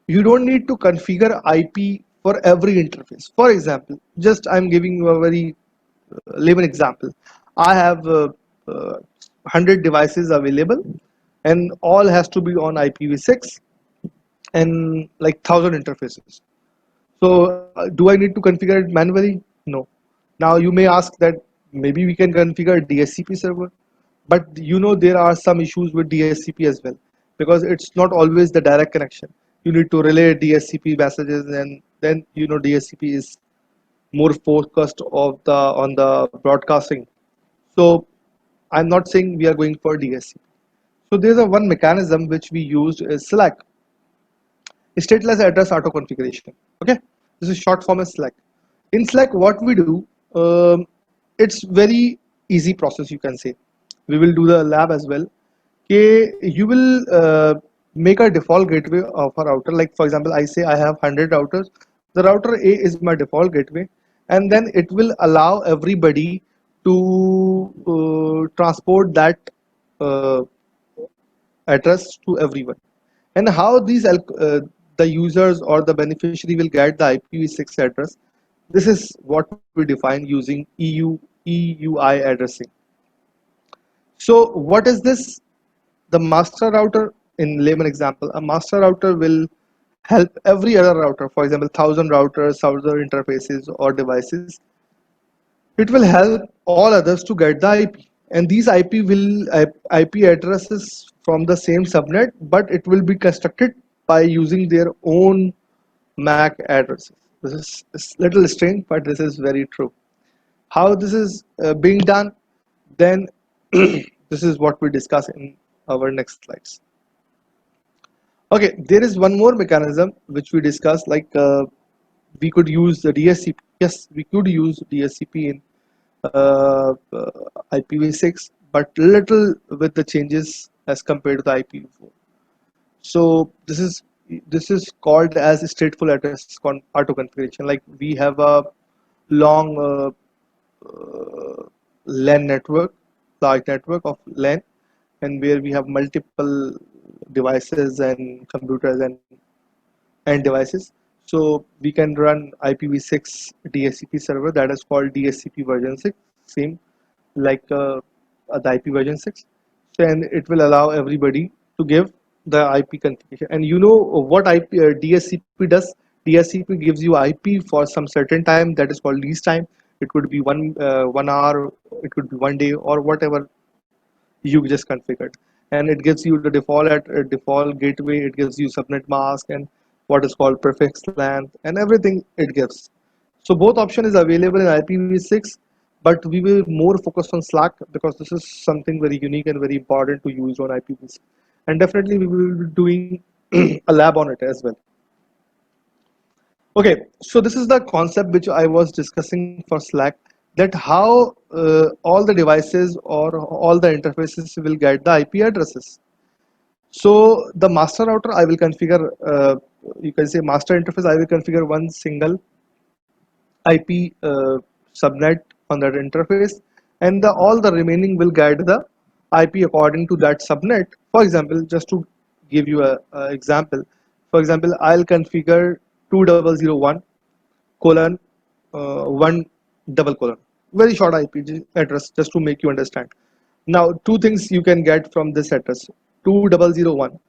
you don't need to configure IP for every interface. For example, just I'm giving you a very layman example. I have 100 devices available, and all has to be on IPv6 and like 1,000 interfaces. So do I need to configure it manually? No. Now you may ask that maybe we can configure DHCP server, but there are some issues with DHCP as well, because it's not always the direct connection. You need to relay DHCP messages, and then DHCP is more focused on the broadcasting. So I'm not saying we are going for DHCP. So there's a one mechanism which we used is Slack, stateless address auto configuration. Okay, this is short form as Slack. In Slack, what we do, it's very easy process, you can say. We will do the lab as well. Okay, you will make a default gateway of a router. Like for example, I say I have 100 routers. The router A is my default gateway, and then it will allow everybody to transport that uh, address to everyone. And how the users or the beneficiary will get the IPv6 address. This is what we define using EUI addressing. So what is this? The master router, in layman example, a master router will help every other router, for example, 1,000 routers, 1,000 interfaces or devices. It will help all others to get the IP. And these IP addresses from the same subnet, but it will be constructed by using their own MAC addresses. This is little strange, but this is very true. How this is being done, then this is what we discuss in our next slides. Okay, there is one more mechanism which we discussed, like we could use the DSCP. Yes, we could use DSCP in IPv6, but little with the changes as compared to the IPv4. So this is called as stateful address auto configuration. Like we have a long LAN network, large network of LAN, and where we have multiple devices and computers and devices. So we can run IPv6 DHCP server, that is called DHCP version 6, same like the IP version 6. So, and it will allow everybody to give the IP configuration. And you know what DHCP does? DHCP gives you IP for some certain time, that is called lease time. It could be 1 hour, it could be 1 day, or whatever you just configured, and it gives you the default gateway. It gives you subnet mask and what is called prefix length and everything it gives. So both option is available in IPv6, but we will more focus on Slack because this is something very unique and very important to use on IPv6, and definitely we will be doing a lab on it as well. Okay, so this is the concept which I was discussing for Slack, that how all the devices or all the interfaces will get the IP addresses. So the master router I will configure, you can say master interface, I will configure one single IP subnet on that interface, and all the remaining will get the IP according to that subnet. For example, just to give you a example, for example, I'll configure 2001 colon 1 double colon, very short IP address just to make you understand. Now two things you can get from this address: 2001,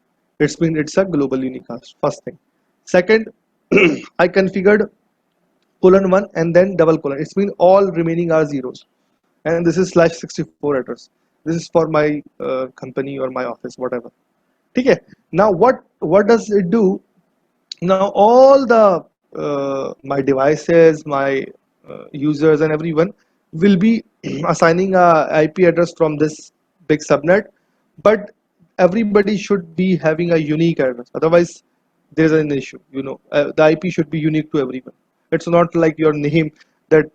it's a global unicast, first thing. Second, I configured colon 1 and then double colon, it's mean all remaining are zeros, and this is slash 64 address. This is for my company or my office, whatever. Okay, now what does it do? Now all the my devices, my users and everyone will be assigning a IP address from this big subnet, but everybody should be having a unique address, otherwise there's an issue. The IP should be unique to everyone. It's not like your name, that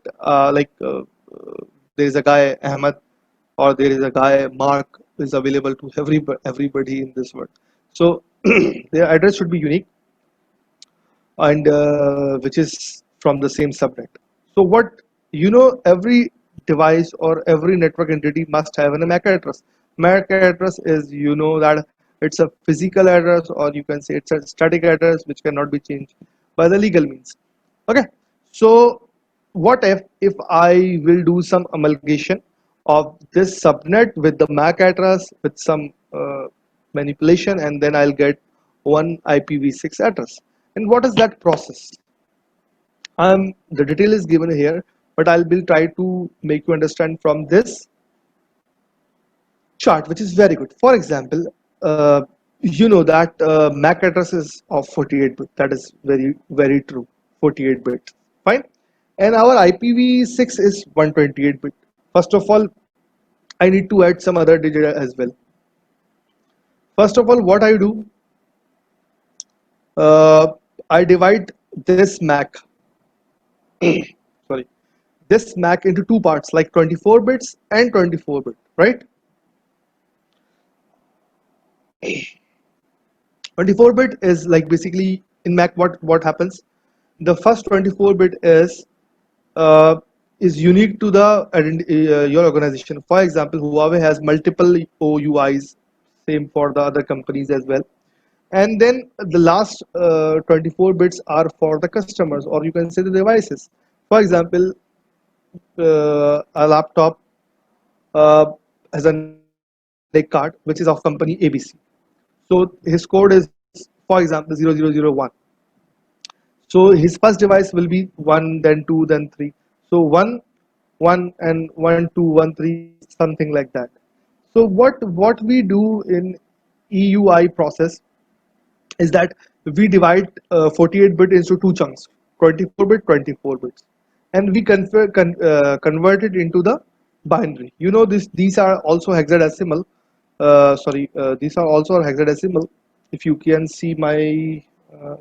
there is a guy Ahmed or there is a guy Mark is available to everybody in this world. So their address should be unique, and which is from the same subnet. So every device or every network entity must have an MAC address. MAC address is, that It's a physical address, or you can say it's a static address which cannot be changed by the legal means. Okay, so what if I will do some amalgamation of this subnet with the MAC address with some manipulation, and then I'll get one IPv6 address. And what is that process? The detail is given here, but I'll be try to make you understand from this chart, which is very good. For example, you know that MAC address is of 48 bit. That is very true. 48 bit, fine. And our IPv6 is 128 bit. First of all, I need to add some other digit as well. First of all, what I do, I divide this MAC, sorry, this MAC into two parts, like 24 bits and 24 bit, right? 24 bit is like basically in Mac what happens. The first 24 bit uh, is unique to the your organization. For example, Huawei has multiple OUIs, same for the other companies as well. And then the last 24 bits are for the customers, or you can say the devices. For example, a laptop has a NIC card which is of company ABC. So his code is, for example, 0001. So his first device will be 1, then 2, then 3. So 1, 1 and 1, 2, 1, 3, something like that. So what we do in EUI process is that we divide 48 bit into two chunks, 24 bit, 24 bits, and we convert it into the binary. You know, these are also hexadecimal. These are also hexadecimal. If you can see my,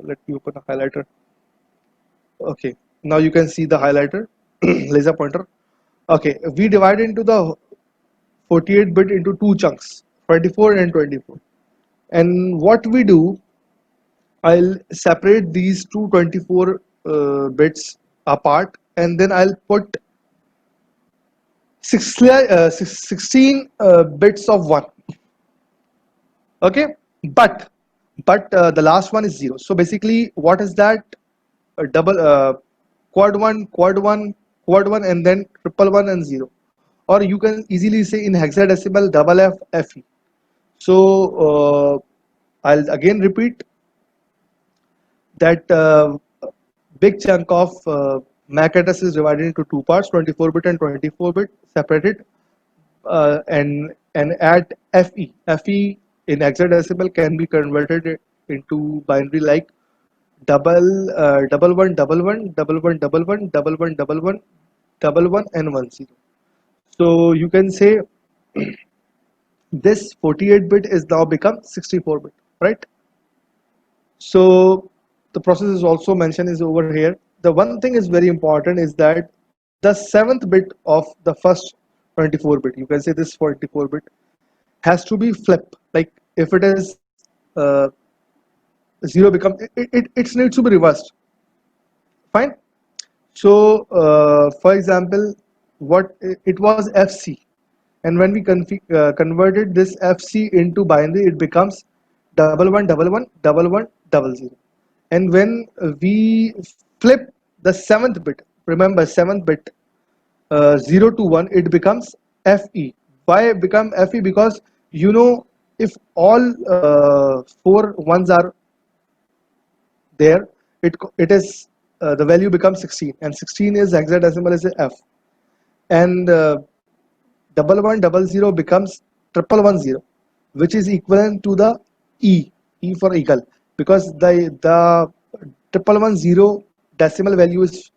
let me open a highlighter. Okay, now you can see the highlighter, laser pointer. Okay, we divide into the 48 bit into two chunks, 24 and 24. And what we do, I'll separate these two 24 bits apart, and then I'll put 16 bits of 1. Okay, but the last one is 0. So basically, what is that? Double quad 1, quad 1, quad 1, and then triple 1 and 0. Or you can easily say in hexadecimal double F FE. So I'll again repeat that big chunk of MAC address is divided into two parts, 24 bit and 24 bit separated, and add FE. FE in hexadecimal can be converted into binary like double one double one double one double one double one double one double one and 10. So you can say this 48 bit is now become 64 bit, right? So the process is also mentioned is over here. The one thing is very important is that the seventh bit of the first 24 bit, you can say this 44 bit, has to be flip. Like if it is 0 become, it needs to be reversed. Fine. So for example, what it was FC, and when we converted this FC into binary, it becomes double one double one double one double zero. And when we flip the seventh bit, remember seventh bit, 0 to 1, it becomes FE. Why it become FE? Because you know, if all four ones are there, it is the value becomes 16, and 16 is hexadecimal is a F, and double one double zero becomes triple one zero, which is equivalent to the E for eagle, because the triple one zero decimal value is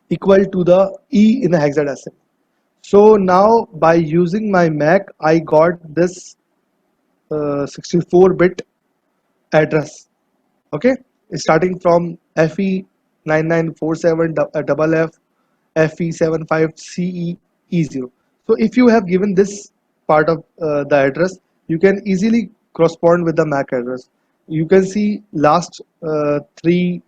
equal to the E in the hexadecimal. So now by using my Mac, I got this 64-bit address. Okay, starting from FE9947 double F FE75CE E0. So if you have given this part of the address, you can easily correspond with the MAC address. You can see last three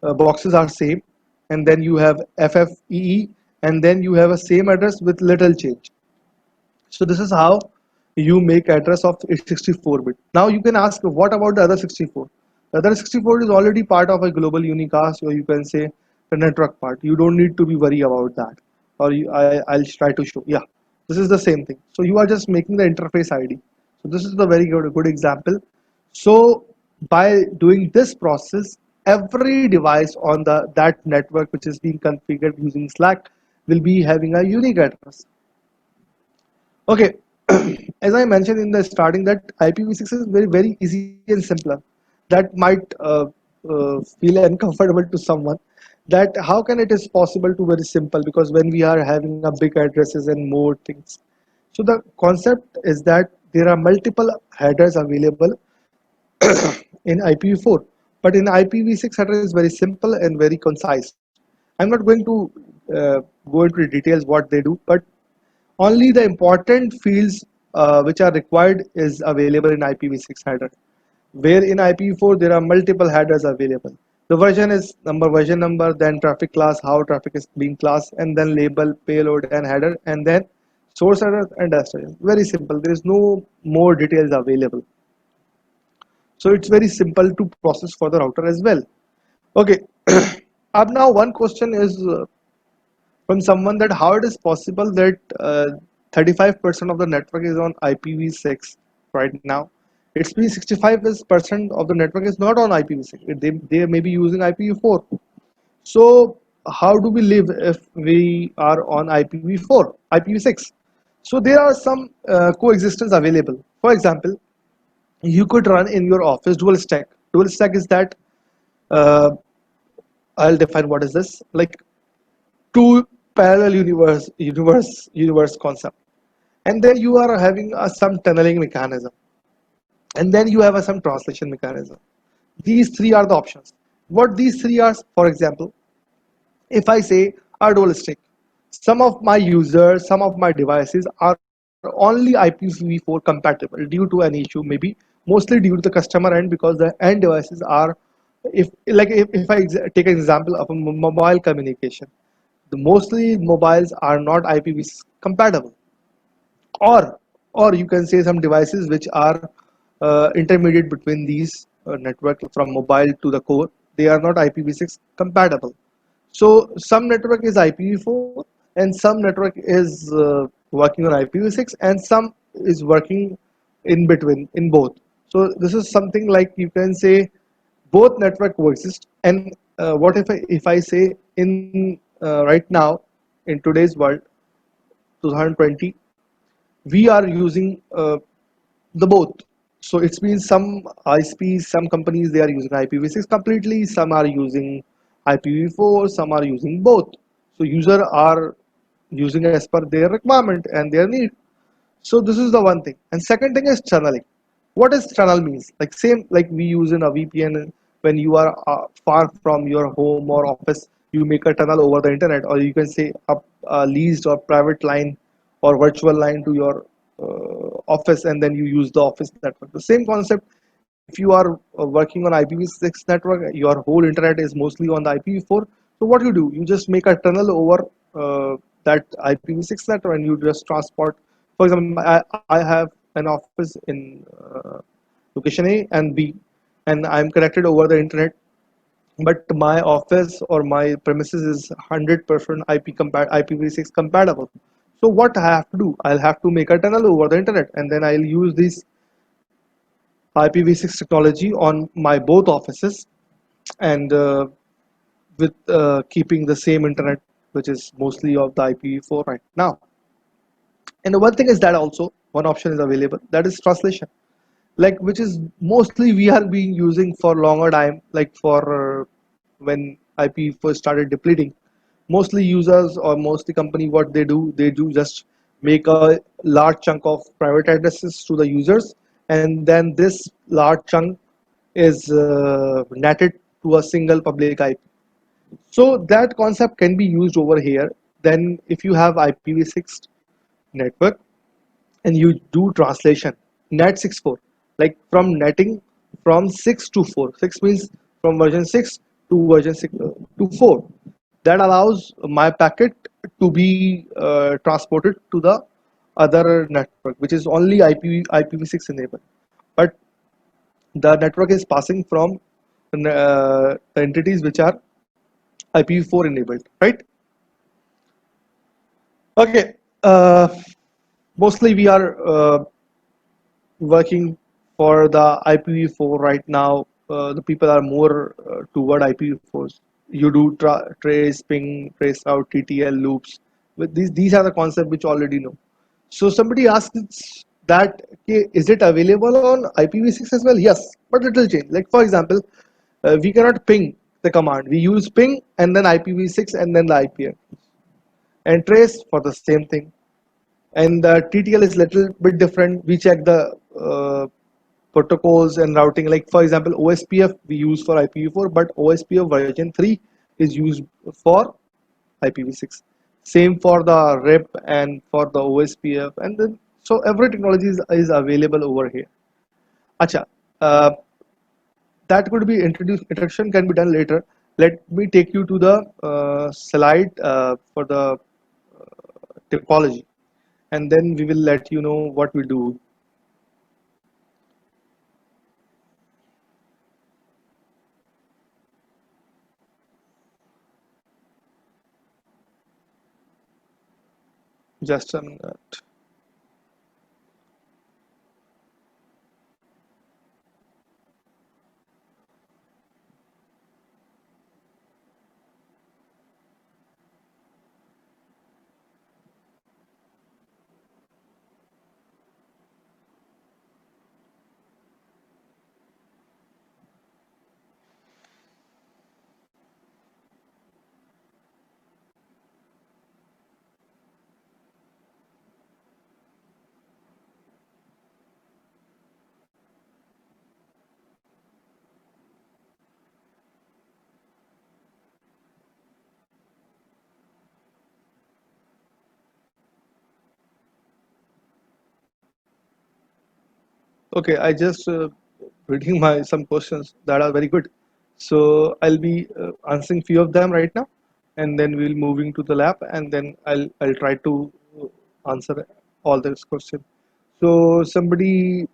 boxes are same, and then you have FFEE, and then you have a same address with little change. So this is how you make address of 64 bit. Now you can ask, what about the other 64? The other 64 is already part of a global unicast, or you can say the network part. You don't need to be worried about that. Or I'll try to show. Yeah, this is the same thing. So you are just making the interface ID. So this is the very good example. So by doing this process, every device on the that network which is being configured using Slack will be having a unique address. Okay, as I mentioned in the starting that IPv6 is very easy and simpler. That might feel uncomfortable to someone. That how can it is possible to very simple, because when we are having a big addresses and more things. So the concept is that there are multiple headers available in IPv4, but in IPv6 header is very simple and very concise. I'm not going to go into details what they do, but only the important fields which are required is available in IPv6 header. Where in IPv4 there are multiple headers available. The version is version number, then traffic class, how traffic is being classed, and then label, payload, and header, and then source header and destination. Very simple. There is no more details available. So it's very simple to process for the router as well. Okay. Up now one question is from someone that how it is possible that 35% of the network is on IPv6 right now. It's been 65% of the network is not on IPv6. They may be using IPv4. So how do we live if we are on IPv4, IPv6? So there are some coexistence available. For example, you could run in your office dual stack. Dual stack is that uh, I'll define what is this. Like two parallel universe concept, and then you are having some tunneling mechanism, and then you have some translation mechanism. These three are the options. What these three are, for example, if I say are dualistic, some of my users, some of my devices are only IPv4 compatible due to an issue, maybe mostly due to the customer end, because the end devices are, if I take an example of a mobile communication, the mostly mobiles are not IPv6 compatible, or you can say some devices which are intermediate between these network from mobile to the core, they are not IPv6 compatible. So some network is IPv4 and some network is working on IPv6, and some is working in between in both. So this is something like you can say both network coexist. And what if I say in right now in today's world 2020 we are using the both. So it's been some ISPs, some companies they are using IPv6 completely, some are using IPv4, some are using both. So user are using as per their requirement and their need. So this is the one thing. And second thing is tunneling. What does tunnel means? Like same like we use in a VPN. When you are far from your home or office, you make a tunnel over the internet, or you can say a leased or private line or virtual line to your office, and then you use the office network. The same concept. If you are working on IPv6 network, your whole internet is mostly on the IPv4. So what you do, you just make a tunnel over that IPv6 network, and you just transport. For example, I have an office in location A and B, and I'm connected over the internet, but my office or my premises is 100% IPv6 compatible. So what I have to do? I'll have to make a tunnel over the internet, and then I'll use this IPv6 technology on my both offices, and with keeping the same internet, which is mostly of the IPv4 right now. And the one thing is that also one option is available, that is translation, like which is mostly we are being using for longer time, like for when IP first started depleting. Mostly users or mostly company, what they do just make a large chunk of private addresses to the users, and then this large chunk is netted to a single public IP. So that concept can be used over here. Then if you have IPv6 network and you do translation, net 6.4, like from netting from 6 to 4. 6 means from version 6 to version 6 to 4. That allows my packet to be transported to the other network which is only IPv6 enabled, but the network is passing from the entities which are IPv4 enabled, right? Okay. Mostly we are working for the IPv4 right now. The people are more toward IPv4s. You do trace, ping, trace out, TTL loops. But these are the concepts which already know. So somebody asks that, okay, is it available on IPv6 as well? Yes, but it will change. Like for example, we cannot ping the command. We use ping and then IPv6 and then the IP and trace for the same thing. And the TTL is little bit different. We check the protocols and routing. Like for example, OSPF we use for IPv4, but OSPF version 3 is used for IPv6. Same for the RIP and for the OSPF, and then so every technology is available over here. Acha, uh, that could be introduced. Introduction can be done later. Let me take you to the slide for the topology, and then we will let you know what we do. Just a minute. Okay, I just reading my some questions that are very good. So I'll be answering few of them right now, and then we'll moving to the lab, and then I'll try to answer all these questions. So somebody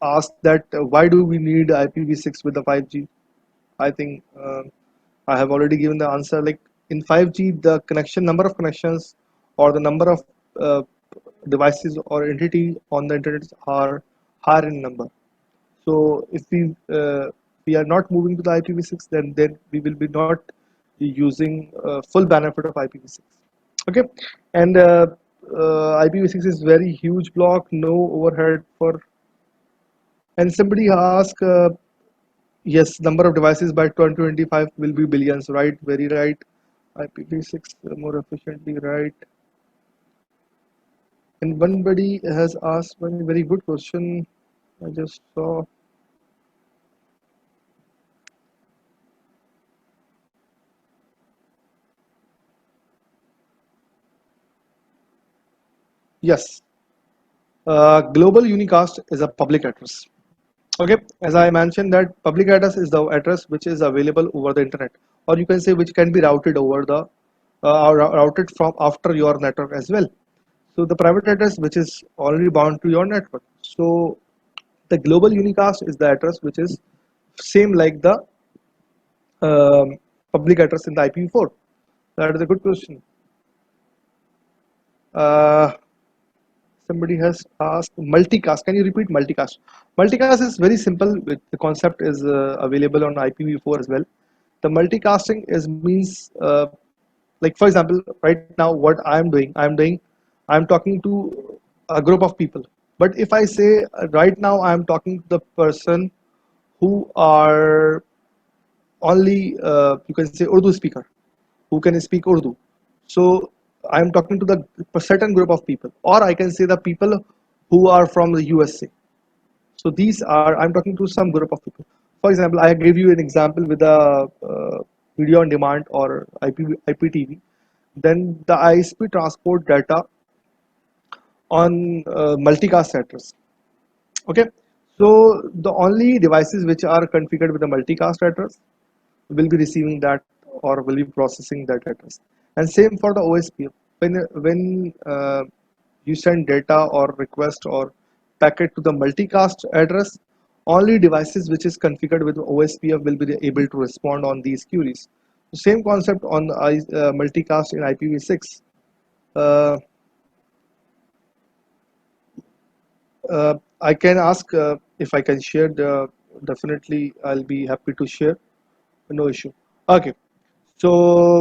asked that why do we need IPv6 with the 5G? I think I have already given the answer. Like in 5G, the connection number of connections or the number of uh, devices or entity on the internet are higher in number. So if we are not moving to the IPv6, then we will be not using full benefit of IPv6. Okay, and IPv6 is very huge block, no overhead for. And somebody asked, yes, number of devices by 2025 will be billions, right? Very right. IPv6 more efficiently, right? And one buddy has asked one very good question. I just saw. Yes, global unicast is a public address. Okay, as I mentioned that public address is the address which is available over the internet, or you can say which can be routed over the or routed from after your network as well. So the private address which is already bound to your network. So the global unicast is the address which is same like the um, public address in the IPv4. That is a good question. Uh, Somebody has asked multicast. Can you repeat multicast? Multicast is very simple. The concept is available on IPv4 as well. The multicasting is means like for example, right now what I'm talking to a group of people. But if I say right now I'm talking to the person who are only you can say Urdu speaker who can speak Urdu. So I'm talking to the certain group of people, or I can say the people who are from the USA. So these are I'm talking to some group of people. For example, I gave you an example with a video on demand or IPTV. Then the ISP transport data on multicast address. Okay, so the only devices which are configured with the multicast address will be receiving that or will be processing that address. And same for the OSPF. When you send data or request or packet to the multicast address. Only devices which is configured with OSPF will be able to respond on these queries. The same concept on multicast in IPv6. Uh, I can ask if I can share the. Definitely, I'll be happy to share. No issue. Okay, so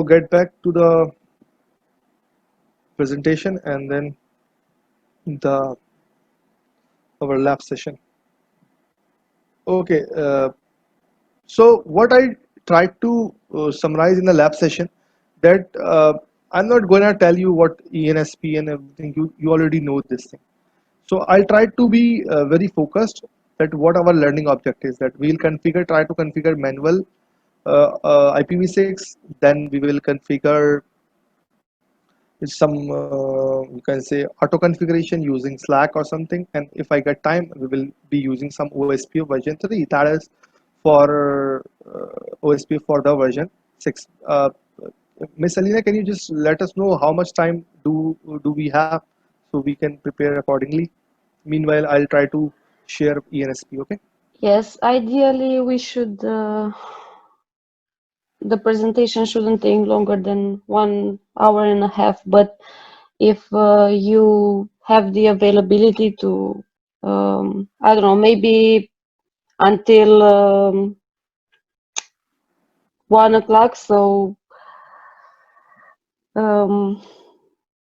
get back to the presentation and then the our lab session. Okay, so what I tried to summarize in the lab session that I'm not going to tell you what ENSP and everything. You already know this thing. So I'll try to be very focused that what our learning object is, that we'll try to configure manual IPv6, then we will configure some you can say auto configuration using Slack or something, and if I get time we will be using some OSPF version 3, that is for OSPF for the version 6. Miss Alina, can you just let us know how much time do we have so we can prepare accordingly? Meanwhile, I'll try to share ENSP. Okay. Yes, ideally we should, the presentation shouldn't take longer than 1 hour and a half, but if you have the availability to, I don't know, maybe until 1 o'clock, so um,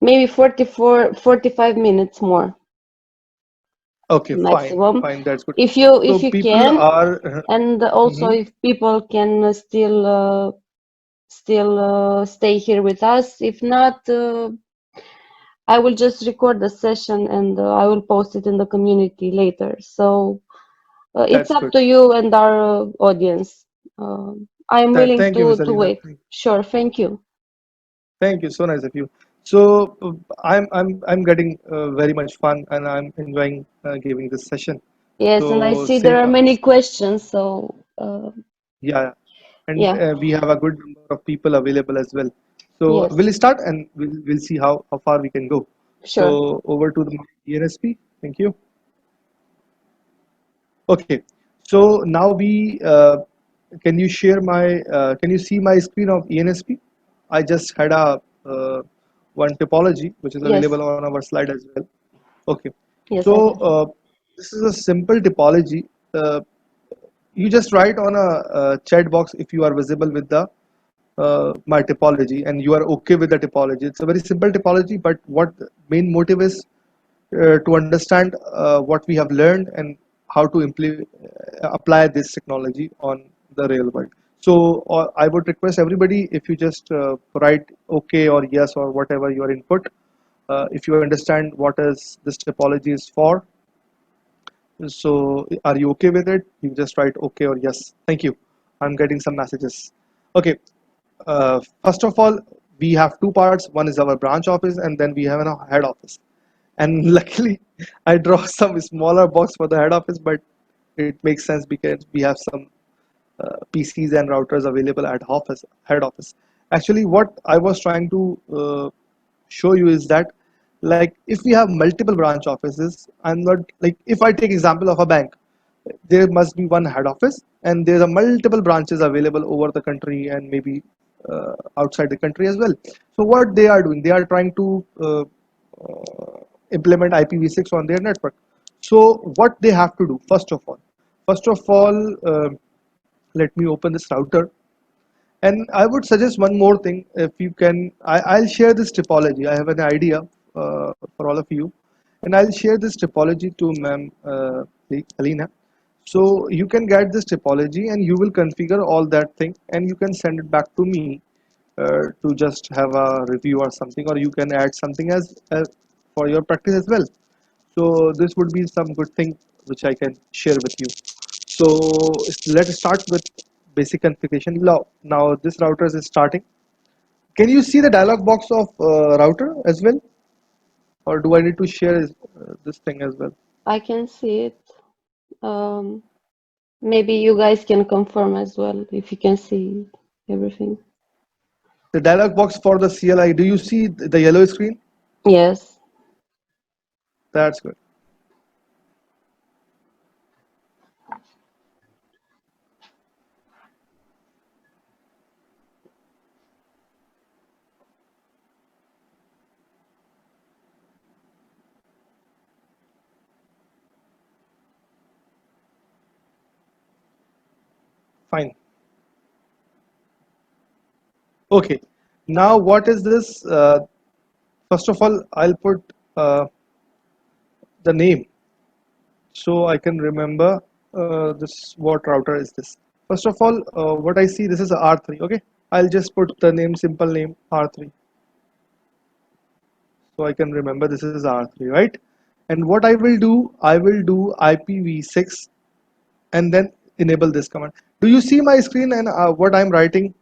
maybe 45 minutes more Okay, fine, maximum. fine, that's good. If you So if you people can, are and also mhm, if people can still stay here with us. If not, I will just record the session and I will post it in the community later. So it's that's up good. to you and our audience. I am willing Thank you, Miss to Alina. wait. Sure, thank you. Thank you, so nice of you. So I'm getting very much fun and I'm enjoying giving this session. Yes, and I So see there same, are many questions. So yeah, and yeah, we have a good number of people available as well. So yes, we'll start and we'll see how far we can go. sure. So over to the ENSP. Thank you. Okay, so now we can you share my can you see my screen of ENSP? I just had a one topology which is Yes, available on our slide as well. Okay, yes, so I can see. this is a simple topology. Uh, you just write on a chat box if you are visible with the my topology and you are okay with the topology. It's a very simple topology, but what main motive is to understand what we have learned and how to apply this technology on the real world. So I would request everybody if you just write okay or yes or whatever your input. If you understand what is this topology is for, so are you okay with it? You just write okay or yes. Thank you. I'm getting some messages. Okay. First of all, we have two parts. One is our branch office, and then we have a head office. And luckily, I draw some smaller box for the head office, but it makes sense because we have some PCs and routers available at head office. Actually, what I was trying to show you is that, like, if we have multiple branch offices, I'm not like if I take example of a bank, there must be one head office, and there are multiple branches available over the country and maybe outside the country as well. So what they are doing, they are trying to implement IPv6 on their network. So what they have to do, first of all, let me open this router, and I would suggest one more thing. If you can, I'll share this topology. I have an idea for all of you, and I'll share this topology to Ma'am Alina. So you can get this topology and you will configure all that thing and you can send it back to me to just have a review or something, or you can add something as for your practice as well. So this would be some good thing which I can share with you. So let's start with basic configuration. Now this router is starting. Can you see the dialog box of router as well, or do I need to share this thing as well? I can see it. Um, Maybe you guys can confirm as well if you can see everything. The dialog box for the CLI. Do you see the yellow screen? Yes. That's good. Fine. Okay. Now what is this? First of all, I'll put the name so I can remember this what router is this. First of all, what I see, this is a R3. Okay, I'll just put the name, simple name R3, so I can remember this is R3, right? And what I will do IPv6 and then enable this command. Do you see my screen and what I'm writing?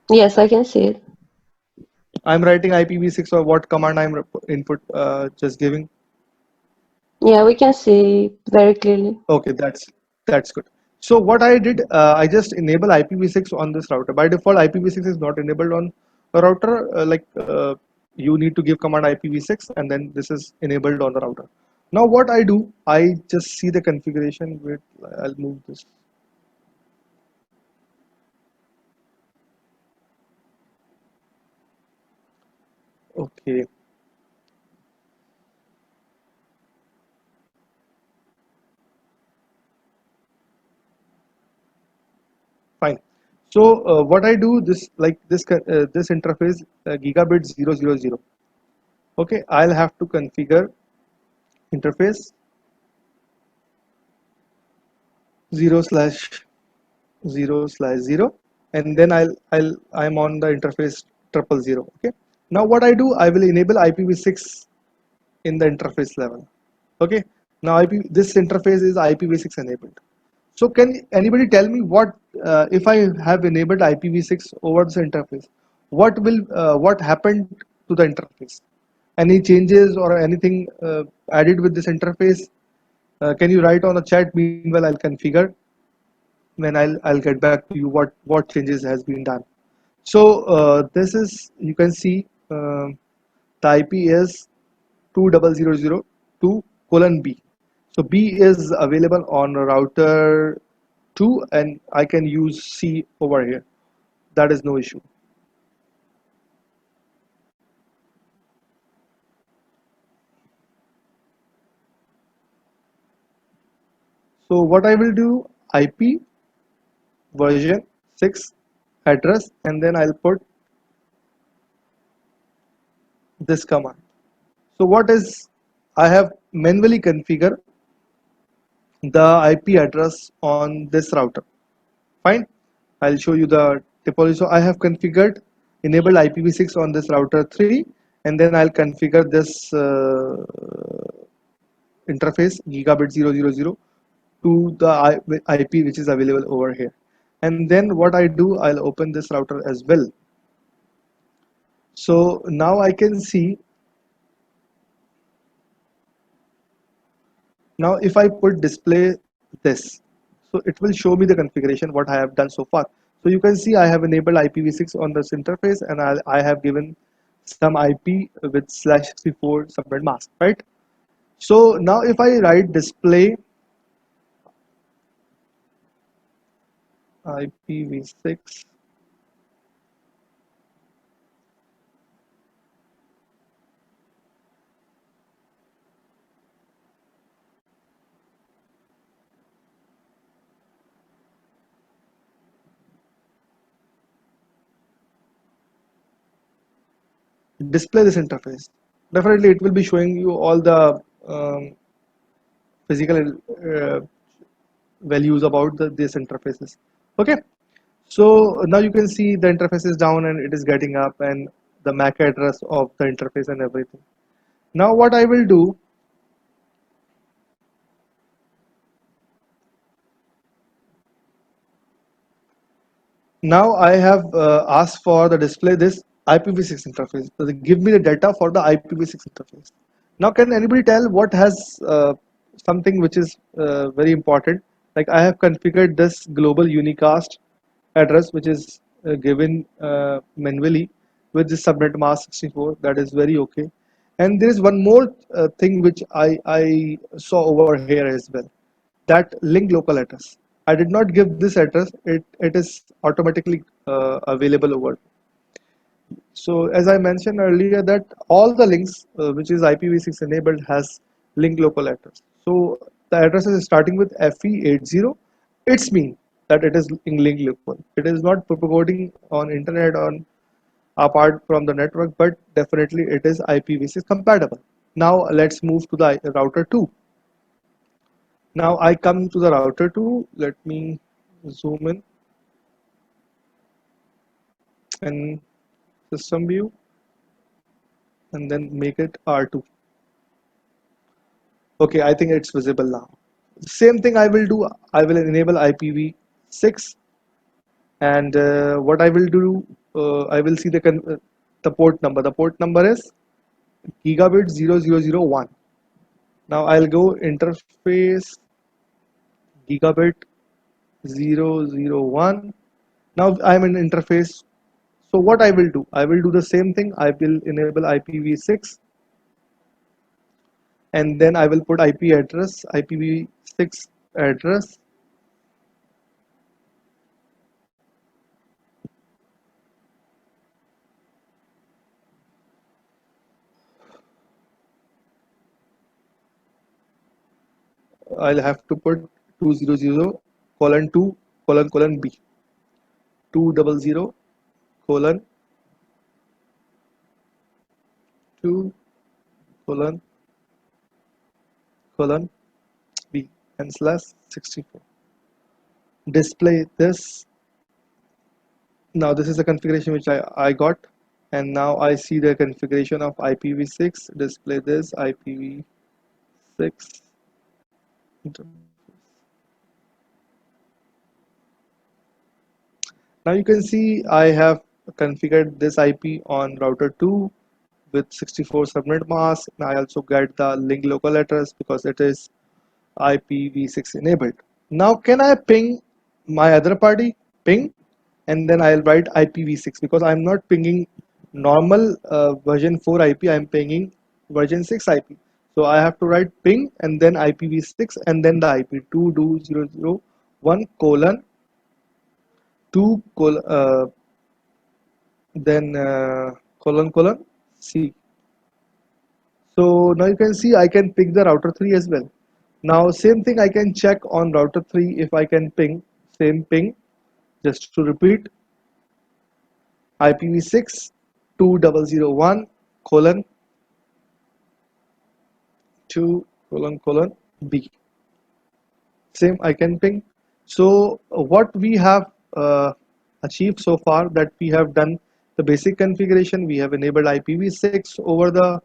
Yes, I can see it. I'm writing IPv6 or what command I'm input just giving. Yeah, we can see very clearly. Okay, that's good. So what I did, I just enable IPv6 on this router. By default, IPv6 is not enabled on a router. You need to give command IPv6, and then this is enabled on the router. Now what I do, I just see the configuration. Wait, I'll move this. Okay, fine. So what I do, this like this interface gigabit 000. Okay, I'll have to configure interface 0/0/0, and then I'm on the interface 000. Okay, now what I do, I will enable IPv6 in the interface level. Okay, now this interface is IPv6 enabled. So can anybody tell me what if I have enabled IPv6 over this interface, what happened to the interface? Any changes or anything added with this interface? Can you write on the chat? Meanwhile, I'll configure. Then I'll get back to you what changes has been done. So this is, you can see the IP is 2000/2:B. So B is available on router 2, and I can use C over here. That is no issue. So what I will do, IP version 6 address, and then I'll put this command. So what is, I have manually configured the IP address on this router. Fine. I'll show you the topology. So I have configured enabled IPv6 on this router 3, and then I'll configure this interface gigabit 000 to the IP which is available over here. And then what I do, I'll open this router as well. So now I can see, now if I put display this, so it will show me the configuration what I have done so far. So you can see I have enabled IPv6 on this interface, and I have given some IP with /64 subnet mask, right? So now if I write display IPv6, display this interface, definitely it will be showing you all the physical values about these interfaces. Okay, so now you can see the interface is down and it is getting up, and the MAC address of the interface and everything. Now what I will do, now I have asked for the display this IPv6 interface. So they give me the data for the IPv6 interface. Now can anybody tell what has something which is very important? Like I have configured this global unicast address which is given manually, with this subnet mask 64. That is very okay. And there is one more thing which I saw over here as well, that link local address. I did not give this address. It is automatically available over. So as I mentioned earlier, that all the links which is IPv6 enabled has link local address. So the address is starting with FE80. It's mean that it is in link local. It is not propagating on internet on apart from the network, but definitely it is IPv6 compatible. Now let's move to the router 2. Now I come to the router 2. Let me zoom in and system view and then make it R2. Okay, I think it's visible now. Same thing I will do. I will enable IPv6, and what I will do, I will see the port number. The port number is gigabit 0001. Now I'll go interface gigabit 001. Now I'm in interface. So what I will do? I will do the same thing. I will enable IPv6, and then I will put IP address, IPv6 address. I'll have to put 200 colon 2 colon B, 200 colon 2 colon colon B and slash 64. Display this. Now this is the configuration which I got, and now I see the configuration of IPv6. Display this IPv6. Now you can see I have configured this IP on router 2 with 64 subnet mask, and I also get the link local address because it is IPv6 enabled. Now can I ping my other party? Ping, and then I'll write IPv6 because I'm not pinging normal version 4 IP, I'm pinging version 6 IP. So I have to write ping and then IPv6 and then the IP 22001 colon 2 then colon colon C. So now you can see I can pick the router 3 as well. Now same thing I can check on router 3 if I can ping same ping. Just to repeat, IPv6 2001 colon 2 colon colon B. Same I can ping. So what we have achieved so far, that we have done the basic configuration. We have enabled IPv6 over the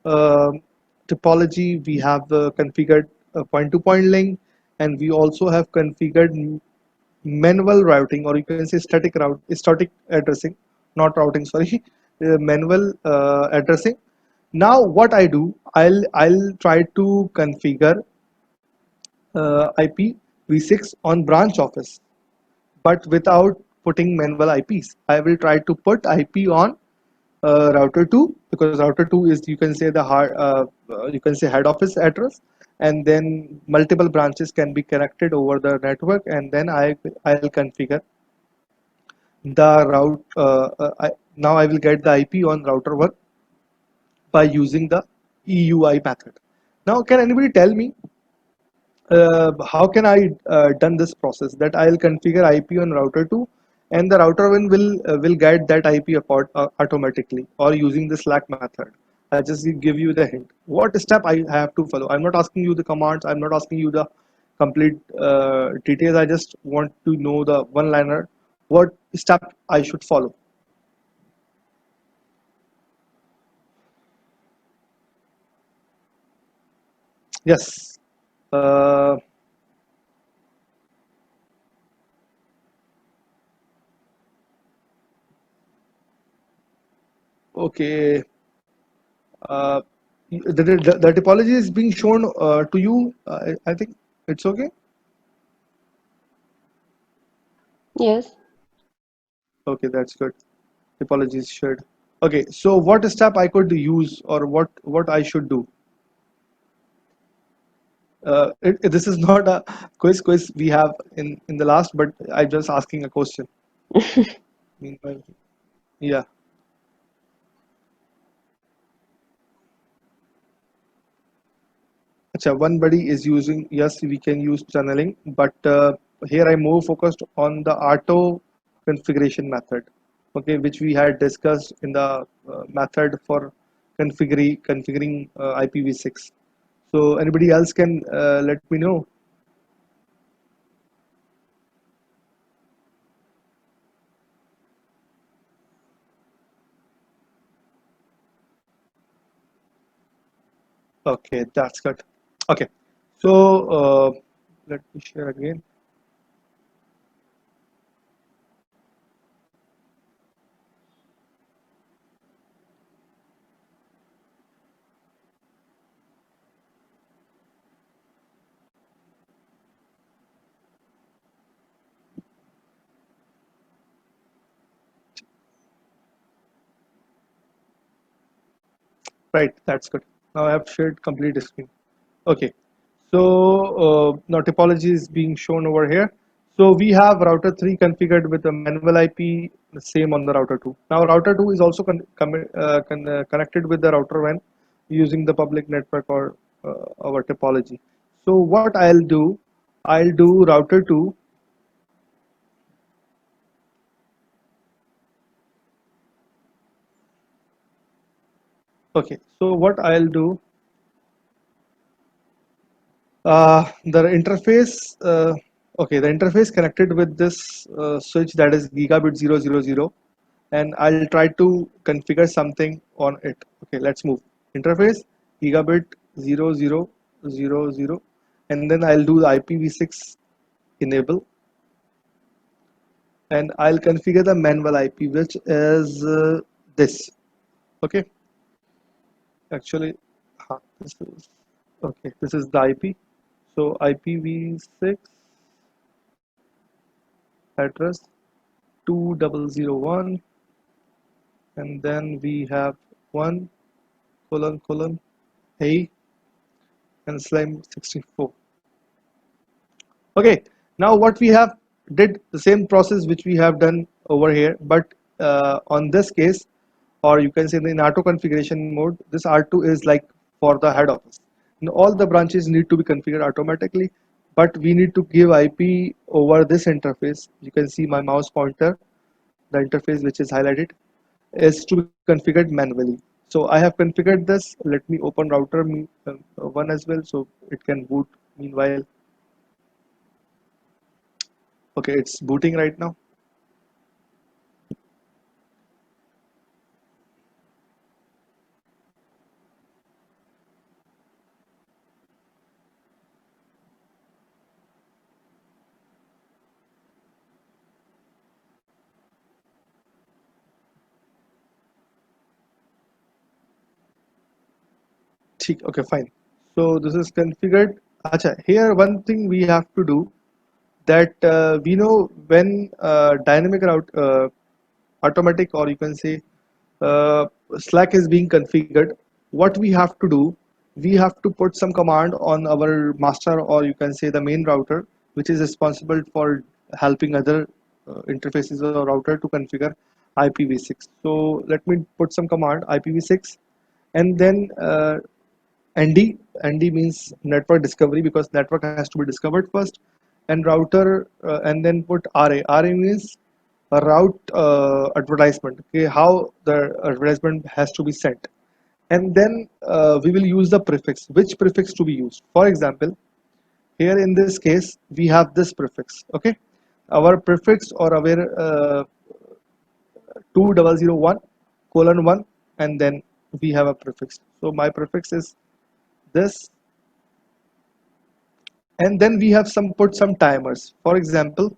uh, topology. We have configured a point-to-point link, and we also have configured manual routing, or you can say static addressing, not routing, sorry, manual addressing. Now what I do, I'll try to configure IPv6 on branch office, but without putting manual IPs. I will try to put IP on router 2, because router 2 is, you can say, the you can say head office address, and then multiple branches can be connected over the network, and then I'll configure the route. Now I will get the IP on router 1 by using the EUI method. Now can anybody tell me how can I done this process, that I'll configure IP on router 2 and the router 1 will get that IP automatically, or using the Slack method. I just give you the hint. What step I have to follow? I'm not asking you the commands. I'm not asking you the complete details. I just want to know the one-liner. What step I should follow? Yes. Uh, okay. Uh, the topology is being shown to you. I think it's okay. Yes. Okay, that's good. Topology is shared. Okay, so what step I could use, or what I should do? This is not a quiz we have in the last, but I'm just asking a question. Meanwhile, yeah. Acha, one buddy is using, yes, we can use tunneling, but here I'm more focused on the auto configuration method, okay, which we had discussed in the method for configuring IPv6. So anybody else can let me know. Okay, that's good. Okay, so let me share again. Right, that's good. Now I have shared complete screen. Okay, so now topology is being shown over here. So we have router 3 configured with a manual IP, the same on the router 2. Now router 2 is also connected with the router 1 using the public network or our topology. So what I'll do router 2. Okay, so what I'll do, the interface, okay, the interface connected with this switch, that is gigabit 000, and I'll try to configure something on it. Okay, let's move. Interface gigabit 0000, and then I'll do the IPv6 enable, and I'll configure the manual IP, which is this. Okay, actually, this is okay. This is the IP. So IPv6 address 2001, and then we have 1 colon colon a and slime 64. Okay, now what we have did the same process which we have done over here, but on this case, or you can say in auto configuration mode, this R2 is like for the head office. And all the branches need to be configured automatically, but we need to give IP over this interface. You can see my mouse pointer, the interface which is highlighted, is to be configured manually. So I have configured this. Let me open router 1 as well, so it can boot meanwhile. Okay, it's booting right now. Okay, fine. So this is configured. Acha, here one thing we have to do, that we know when dynamic route automatic, or you can say uh, Slack is being configured, what we have to do, we have to put some command on our master, or you can say the main router, which is responsible for helping other interfaces or router to configure IPv6. So let me put some command IPv6, and then ND means network discovery, because network has to be discovered first, and router, and then put RA. RA means a route advertisement. Okay, how the advertisement has to be sent, and then we will use the prefix. Which prefix to be used? For example, here in this case we have this prefix. Okay, our prefix or our 2001 colon 1, and then we have a prefix. So my prefix is this, and then we have put some timers. For example,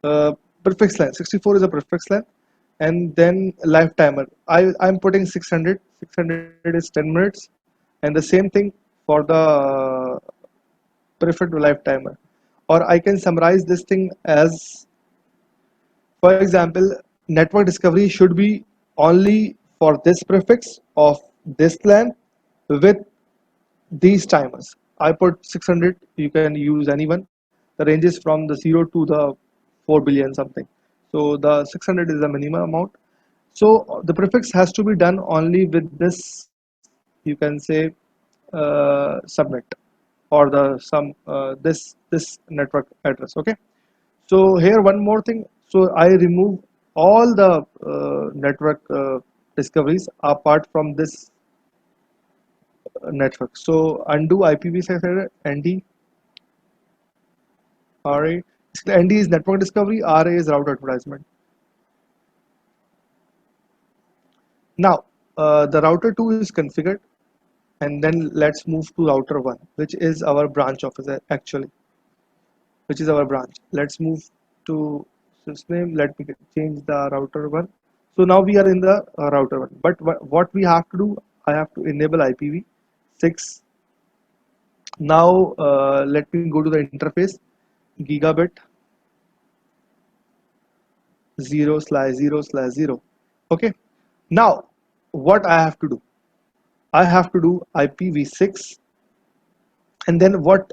prefix length 64 is a prefix length, and then live timer. I'm putting 600. 600 is 10 minutes, and the same thing for the prefix live timer. Or I can summarize this thing as, for example, network discovery should be only for this prefix of this LAN with these timers. I put 600. You can use anyone. The ranges from the 0 to the 4 billion something. So the 600 is the minimum amount. So the prefix has to be done only with this, you can say, subnet or the some this network address. Okay. So here one more thing. So I remove all the network discoveries apart from this network. So undo IPv6 ND RA. ND is network discovery. RA is route advertisement. Now the router 2 is configured, and then let's move to router 1, which is our branch office actually, which is our branch. Let's move to system. Let me change the router 1. So now we are in the router 1. But what we have to do, I have to enable IPv6. Now let me go to the interface, gigabit 0/0/0. Okay. Now what I have to do? I have to do IPv6, and then what?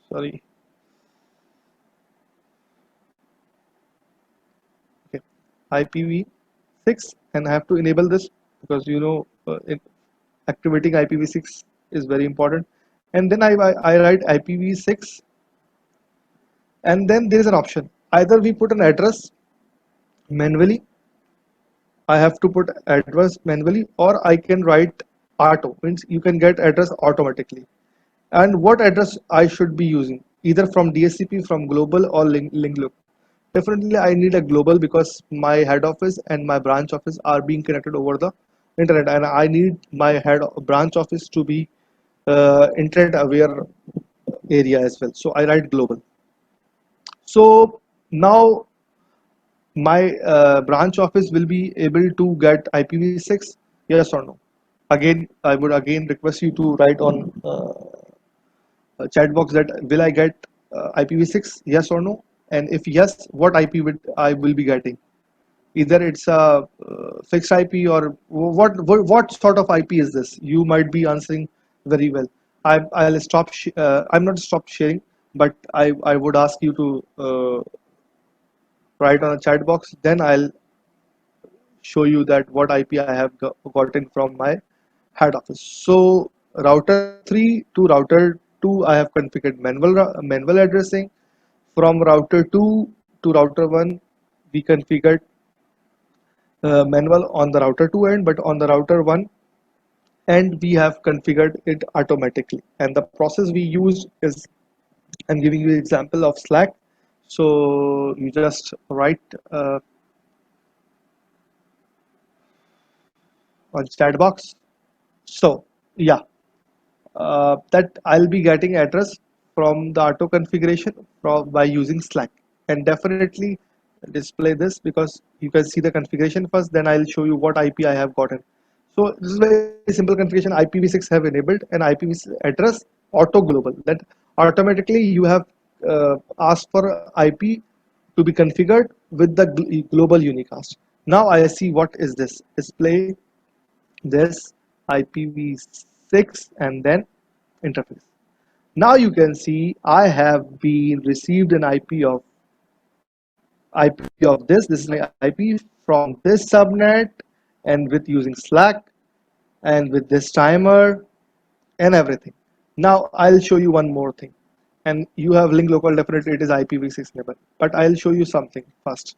Sorry. Okay. IPv6, and I have to enable this because activating IPv6 is very important. And then I write IPv6, and then there is an option. Either we put an address manually, I have to put address manually, or I can write auto, means you can get address automatically. And what address I should be using, either from DSCP, from global, or link loop. Definitely I need a global because my head office and my branch office are being connected over the internet, and I need my branch office to be internet aware area as well. So I write global. So now my branch office will be able to get IPv6, yes or no? Again, I would again request you to write on chat box that will I get IPv6, yes or no? And if yes, what IP would I will be getting? Either it's a fixed IP, or what sort of IP is this? You might be answering very well. I'll stop. I'm not stop sharing, but I would ask you to write on a chat box. Then I'll show you that what IP I have gotten from my head office. So router 3 to router 2, I have configured manual addressing. From router 2 to router 1, we configured manual on the router 2 end, but on the router 1 end, we have configured it automatically. And the process we used is, I'm giving you an example of Slack. So you just write on chat box. So yeah, that I'll be getting address from the auto configuration by using Slack, and definitely display this because you can see the configuration first, then I'll show you what IP I have gotten. So this is very simple configuration. IPv6 have enabled an IPv6 address auto global, that automatically you have asked for IP to be configured with the global unicast. Now I see what is this, display this IPv6 and then interface. Now you can see I have been received an IP of this. This is my IP from this subnet, and with using Slack and with this timer and everything. Now I'll show you one more thing. And you have link local, definitely it is IPv6 enabled. But I'll show you something first.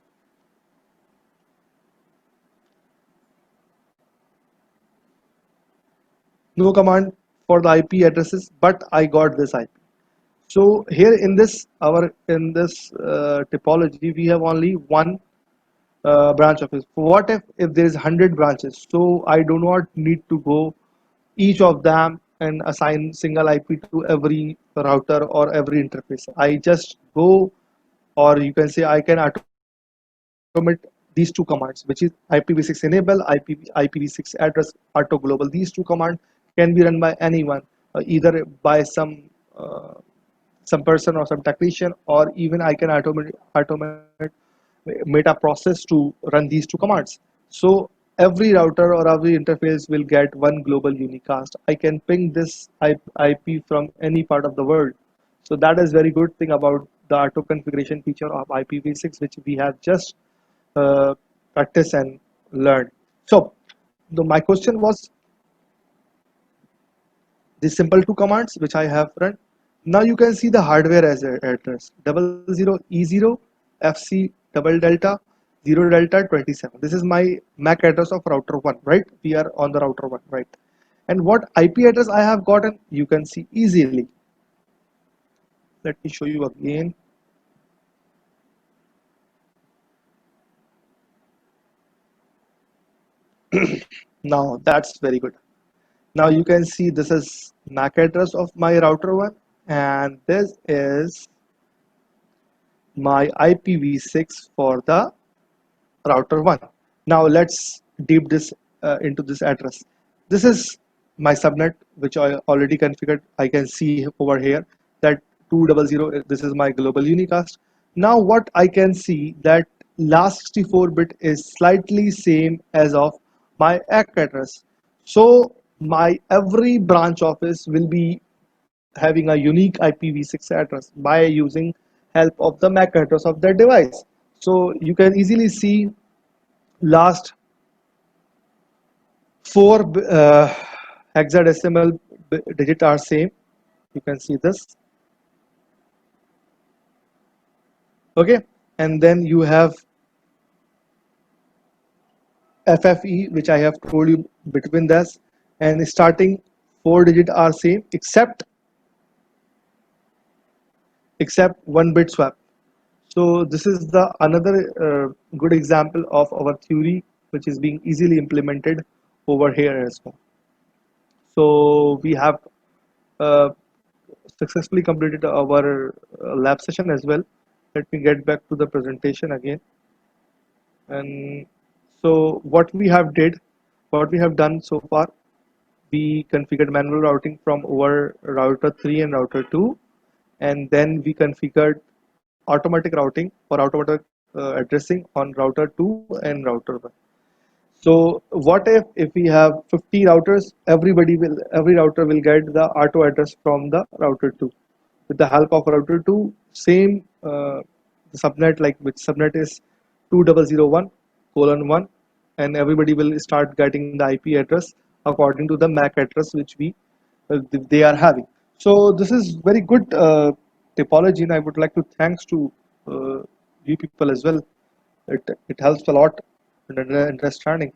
No command for the IP addresses, but I got this IP. So here in this topology, we have only one branch office. What if there is 100 branches? So I do not need to go each of them and assign single IP to every router or every interface. I just go, or you can say I can automate these two commands, which is IPv6 enable, IPv6 address auto global. These two commands can be run by anyone, either by some person or some technician, or even I can automate meta process to run these two commands. So every router or every interface will get one global unicast. I can ping this IP from any part of the world. So that is very good thing about the auto configuration feature of IPv6, which we have just practiced and learned. So my question was the simple two commands which I have run. Now you can see the hardware as a address 00E0 FC double delta 0 delta 27. This is my MAC address of router 1, right? We are on the router 1, right? And what IP address I have gotten, you can see easily. Let me show you again. Now that's very good. Now you can see this is MAC address of my router 1, and this is my IPv6 for the router 1. Now let's deep this into this address. This is my subnet which I already configured. I can see over here that 200, this is my global unicast. Now what I can see that last 64 bit is slightly same as of my ACK address. So my every branch office will be having a unique IPv6 address by using help of the MAC address of their device. So you can easily see last four hexadecimal digit are same. You can see this. Okay, and then you have FFE, which I have told you between this, and starting 4 digit are same except 1 bit swap. So this is the another good example of our theory which is being easily implemented over here as well. So we have uh, successfully completed our lab session as well. Let me get back to the presentation again. And so what we have done so far, we configured manual routing from our router 3 and router 2, and then we configured automatic routing or automatic addressing on router 2 and router 1. So what if we have 50 routers, every router will get the auto address from the router 2. With the help of router 2, same subnet, like which subnet is 2001:1, and everybody will start getting the IP address according to the MAC address which they are having. So this is very good topology, and I would like to thanks to uh, you people as well. It helps a lot in understanding.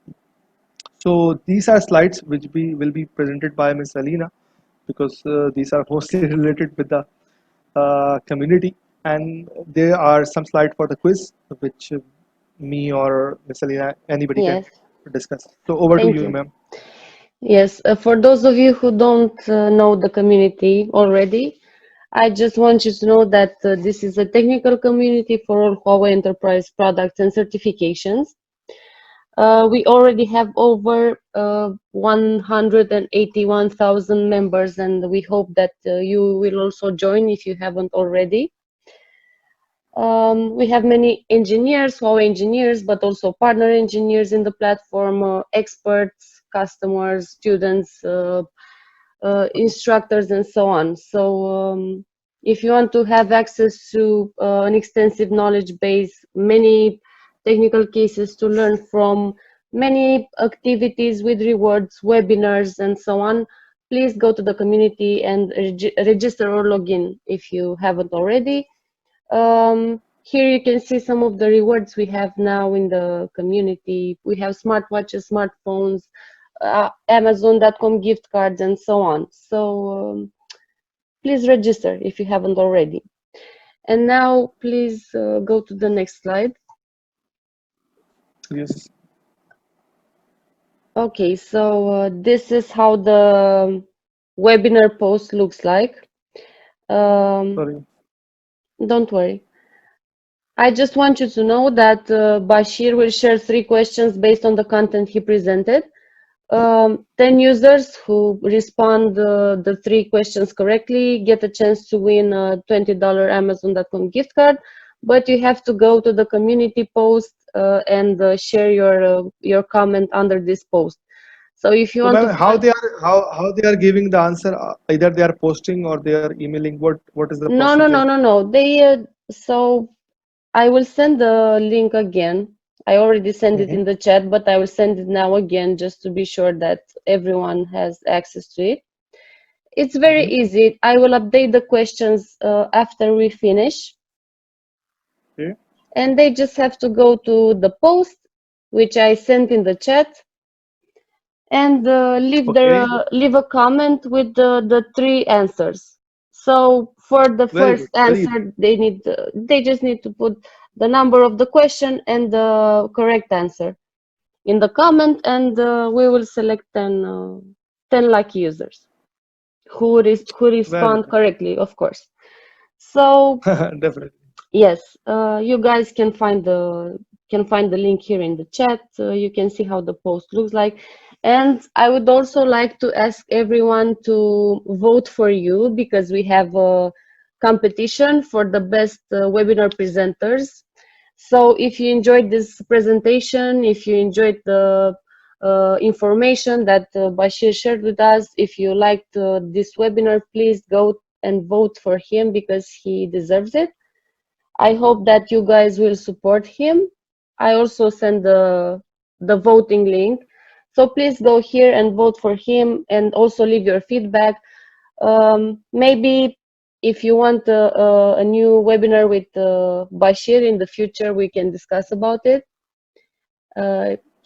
So these are slides which will be presented by Ms. Alina, because these are mostly related with the community, and there are some slides for the quiz which me or Ms. Alina, anybody can Yes, discuss. So over to thank you, you. ma'am. Yes, for those of you who don't know the community already, I just want you to know that this is a technical community for all Huawei enterprise products and certifications. We already have over 181,000 members, and we hope that you will also join if you haven't already. We have many engineers, Huawei engineers, but also partner engineers in the platform, experts, customers, students, instructors, and so on. So if you want to have access to an extensive knowledge base, many technical cases to learn from, many activities with rewards, webinars, and so on, please go to the community and register or log in if you haven't already. Here you can see some of the rewards we have now in the community. We have smartwatches, smartphones, Amazon.com gift cards, and so on. So please register if you haven't already. And now please go to the next slide. Yes. Okay, so this is how the webinar post looks like. Sorry. Don't worry. I just want you to know that Bashir will share 3 questions based on the content he presented. 10 users who respond the 3 questions correctly get a chance to win a $20 Amazon.com gift card. but you have to go to the community post and share your comment under this post. So if you So, want to ma'am, how follow, they are how they are giving the answer? Either they are posting or they are emailing. What is the no, no, procedure? no, no, no. So I will send the link again. I already sent it Hmm. in the chat, but I will send it now again just to be sure that everyone has access to it. It's very Hmm. easy. I will update the questions after we finish, Okay. and they just have to go to the post, which I sent in the chat, and Okay. leave a comment with the three answers. So for the Very good. first Very easy. answer, they just need to put the number of the question and the correct answer in the comment, and we will select 10 lucky users who Very respond good. correctly, of course. So Definitely. yes, you guys can find the link here in the chat. You can see how the post looks like, and I would also like to ask everyone to vote for you because we have a competition for the best webinar presenters. So if you enjoyed this presentation, if you enjoyed the information that Bashir shared with us, if you liked this webinar, please go and vote for him because he deserves it. I hope that you guys will support him. I also send the voting link. So please go here and vote for him and also leave your feedback. Maybe if you want a new webinar with Bashir in the future, we can discuss about it.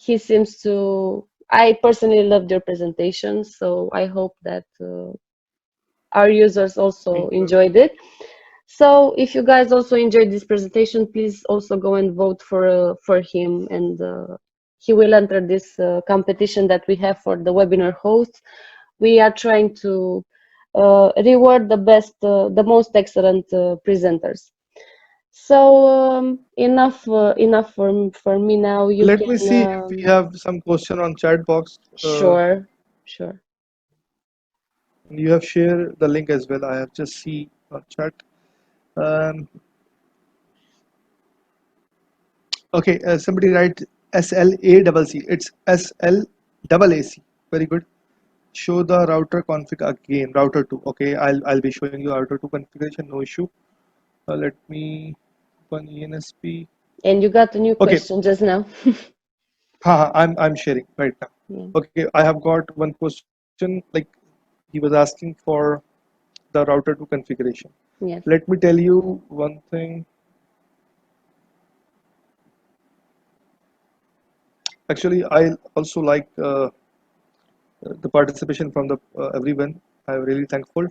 He seems to, I personally loved your presentation, so I hope that our users also Thank you. enjoyed it. So if you guys also enjoyed this presentation, please also go and vote for him, and he will enter this competition that we have for the webinar hosts. We are trying to reward the best, the most excellent presenters. So enough for me now. You Let me can see if we have some question on chat box. sure, sure. You have shared the link as well. I have just see on chat. Um, okay, somebody write SLACC. It's SLAAC. Very good. Show the router config again. Router 2. Okay, I'll be showing you router 2 configuration. No issue. Let me open ENSP. And you got a new Okay, question just now. I'm sharing right now. Yeah. Okay, I have got one question. Like he was asking for the router 2 configuration. Yes. Let me tell you one thing. Actually, I also like the participation from the everyone. I'm really thankful.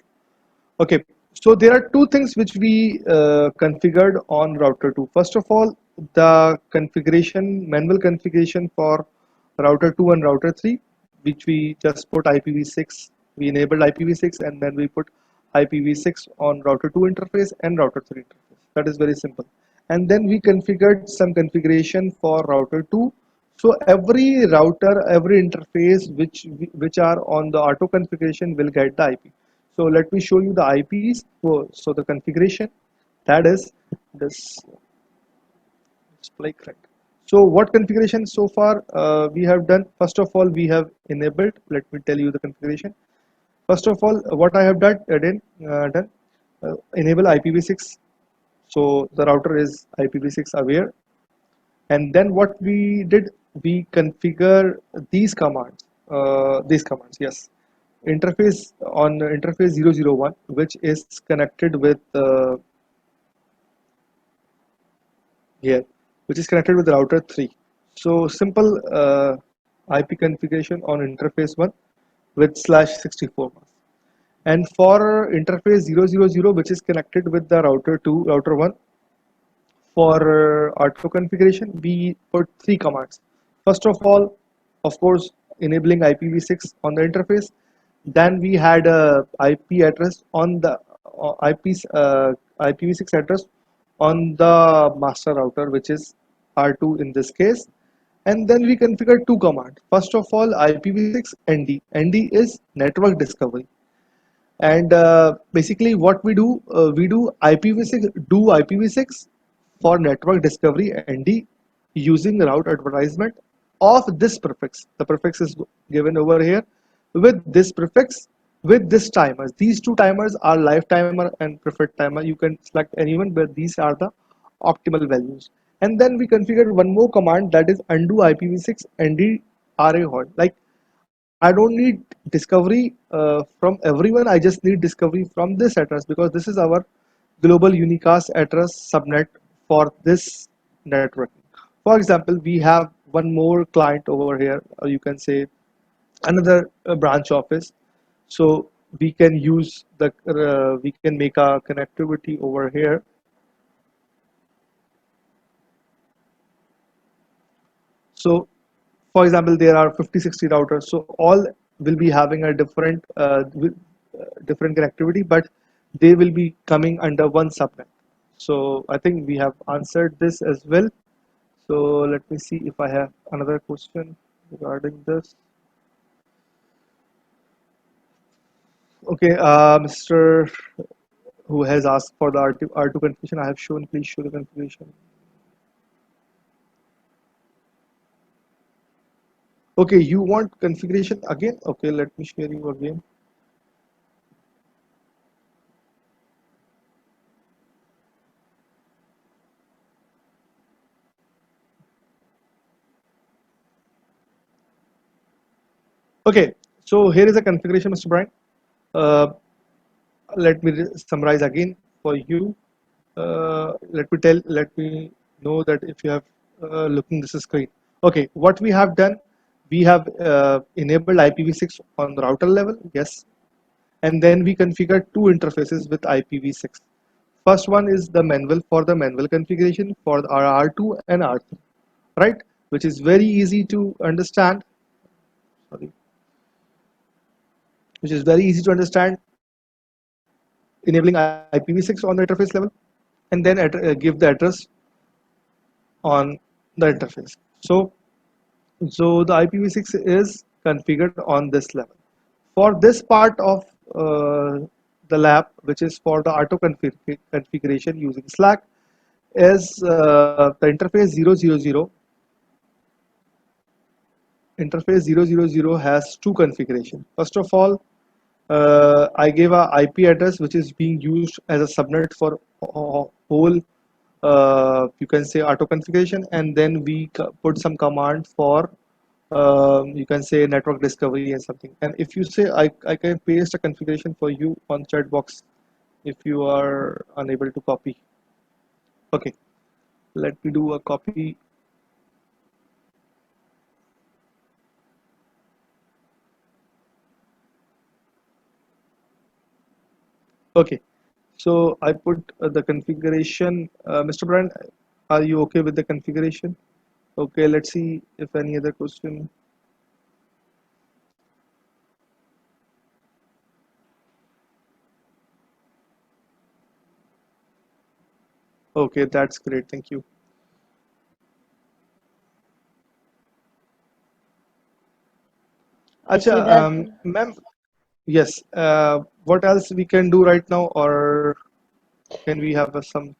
Okay, so there are two things which we configured on router 2. First of all, the configuration, manual configuration for router 2 and router 3, which we just put IPv6. We enabled IPv6 and then we put IPv6 on router 2 interface and router 3 interface. That is very simple. And then we configured some configuration for router 2. So every router, every interface which are on the auto configuration will get the IP. So let me show you the IPs. So the configuration, that is this display correct. So what configuration so far we have done? First of all, we have enabled. Let me tell you the configuration. First of all, what I have done enable IPv6. So the router is IPv6 aware. And then what we did, we configure these commands, yes. Interface on interface 001, which is connected with here, which is connected with router 3. So simple IP configuration on interface 1 with /64 mask. And for interface 000, which is connected with the router 2, router 1, for auto configuration, we put three commands. First of all, of course, enabling IPv6 on the interface. Then we had a IP address on the IPv6 address on the master router, which is R2 in this case. And then we configured two commands. First of all, IPv6 ND. ND is network discovery. And basically, what we do IPv6 do IPv6 for network discovery ND using route advertisement of this prefix. The prefix is given over here with this prefix with this timers. These two timers are live timer and preferred timer. You can select anyone, but these are the optimal values. And then we configured one more command, that is undo IPv6 ND RA hold. Like, I don't need discovery from everyone. I just need discovery from this address, because this is our global unicast address subnet for this networking. For example, we have one more client over here, or you can say another branch office. So we can use the we can make a connectivity over here. So for example, there are 50-60 routers, so all will be having a different connectivity, but they will be coming under one subnet. So I think we have answered this as well. So let me see if I have another question regarding this. Okay, Mr. who has asked for the R2 configuration, I have shown. Please show the configuration. Okay, you want configuration again? Okay, let me share you again. Okay, so here is a configuration, Mr. Brian. Uh, let me summarize again for you. Let me know that if you have looking this screen. Okay, what we have done, we have enabled IPv6 on the router level, yes, and then we configured two interfaces with IPv6. First one is the manual for the manual configuration for the R2 and R3, right? Which is very easy to understand. Sorry, which is very easy to understand, enabling IPv6 on the interface level, and then give the address on the interface. So the IPv6 is configured on this level. For this part of the lab, which is for the auto configuration using Slack, is the interface 000. Interface 000 has two configurations. First of all, I gave a IP address which is being used as a subnet for whole you can say auto configuration, and then we put some command for you can say network discovery and something. And if you say I can paste a configuration for you on chat box if you are unable to copy. Okay, let me do a copy. Okay, so I put the configuration. Mr. Brand, are you okay with the configuration? Okay, let's see if any other question. Okay, that's great. Thank you. I Acha, see that. ma'am, yes. What else we can do right now, or can we have some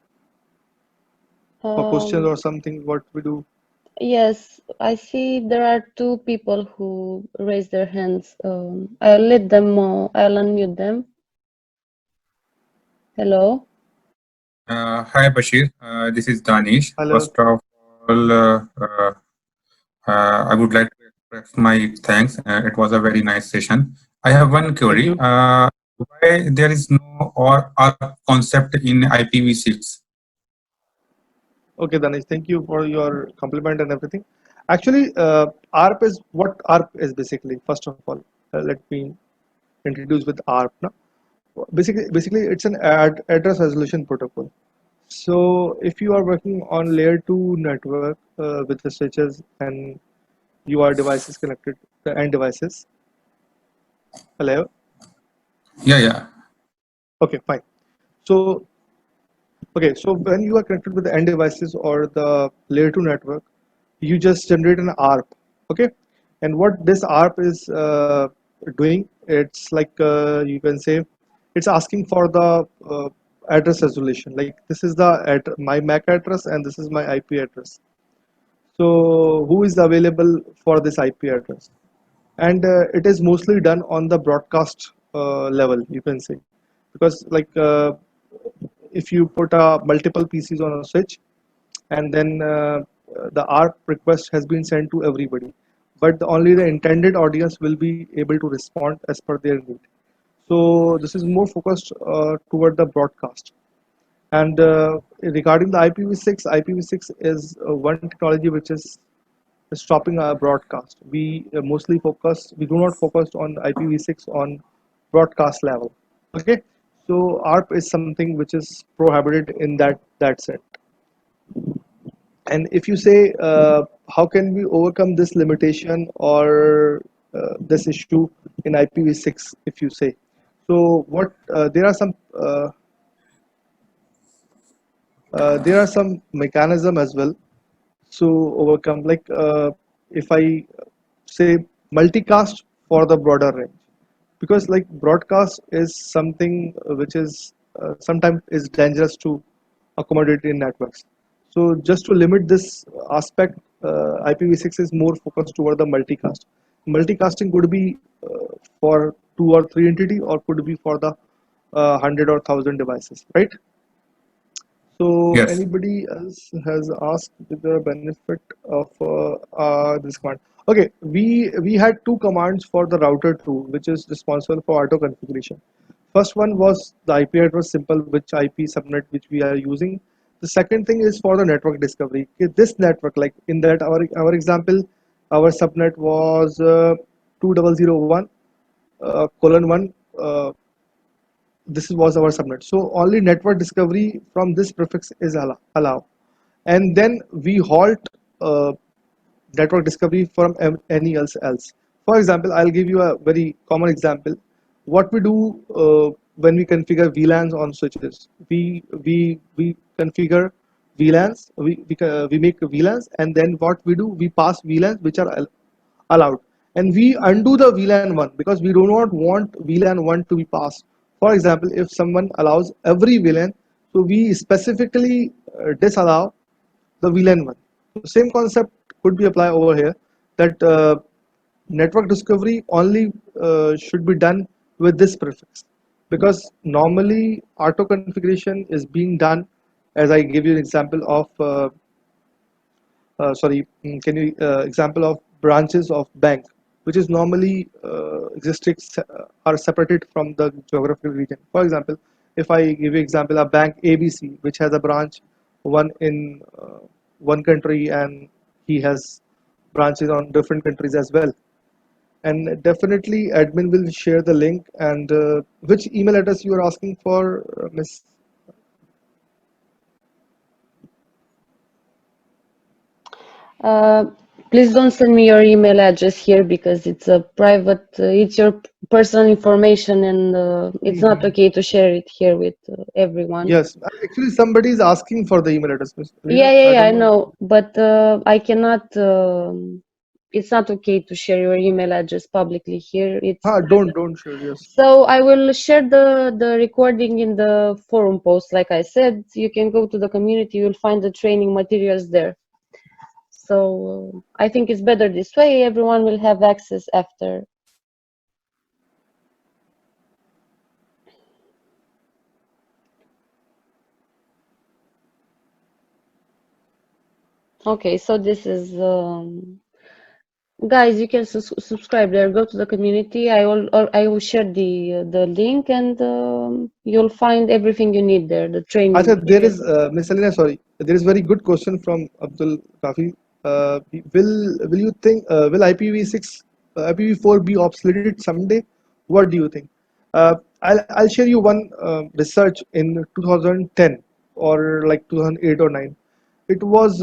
for questions Um, or something? What we do? yes, I see there are two people who raise their hands. I'll let them. I'll unmute them. Hello. Hi Bashir, this is Danish. Hello. First of all, I would like to express my thanks. It was a very nice session. I have one Thank query. you. Why there is no or concept in IPv6? Okay, Danish. Thank you for your compliment and everything. Actually, ARP is what ARP is basically. First of all, let me introduce with ARP. Now, basically, it's an address resolution protocol. So if you are working on layer 2 network with the switches and your devices connected, the end devices. Hello. Yeah. Okay, fine. So okay, so when you are connected with the end devices or the layer 2 network, you just generate an ARP. Okay, and what this ARP is doing, it's like you can say, it's asking for the address resolution. Like this is the my MAC address and this is my IP address. So who is available for this IP address? And it is mostly done on the broadcast level, you can say, because like if you put multiple PCs on a switch, and then the ARP request has been sent to everybody, but only the intended audience will be able to respond as per their need. So this is more focused toward the broadcast. And regarding the IPv6, IPv6 is one technology which is stopping our broadcast. We do not focus on IPv6 on broadcast level. Okay, so ARP is something which is prohibited in that set. And if you say how can we overcome this limitation or this issue in IPv6, if you say, so what there are some mechanism as well to overcome, like if I say multicast for the broader range, because like broadcast is something which is sometimes is dangerous to accommodate in networks. So just to limit this aspect, IPv6 is more focused toward the multicast. Multicasting could be for 2 or 3 entity, or could be for the 100 or 1,000 devices, right? So Yes. anybody else has asked the benefit of this command? Okay, we had two commands for the router too, which is responsible for auto configuration. First one was the IP address simple, which IP subnet which we are using. The second thing is for the network discovery. Okay, this network, like in that our example, our subnet was 2001 colon 1. This was our subnet. So only network discovery from this prefix is allow, and then we halt network discovery from any else. For example, I'll give you a very common example. What we do when we configure VLANs on switches, we configure VLANs, we make VLANs, and then what we do, we pass VLANs which are allowed, and we undo the VLAN 1 because we do not want VLAN 1 to be passed. For example, if someone allows every VLAN, so we specifically disallow the VLAN 1. So same concept could be applied over here, that network discovery only should be done with this prefix, because normally auto configuration is being done, as I give you an example of can you example of branches of bank, which is normally existing are separated from the geographical region. For example, if I give you example of bank ABC, which has a branch one in one country, and he has branches on different countries as well. And definitely admin will share the link. And which email address you are asking for, Miss? Uh, Please don't send me your email address here because it's a private, it's your personal information, and it's not okay to share it here with everyone. Yes, actually somebody is asking for the email address, Miss Rina. Yeah, I don't know, but I cannot. It's not okay to share your email address publicly here. It's don't share. Yes. so I will share the recording in the forum post. Like I said, you can go to the community. You'll find the training materials there. So I think it's better this way. Everyone will have access after. Okay, so this is guys. You can subscribe there. Go to the community. I will share the link, and you'll find everything you need there. The training. Acha, there is Miss Alina. Sorry, there is very good question from Abdul Kafi. Will you think will IPv6 IPv4 be obsoleted someday? What do you think? I'll share you one research in 2010 or like 2008 or 9. It was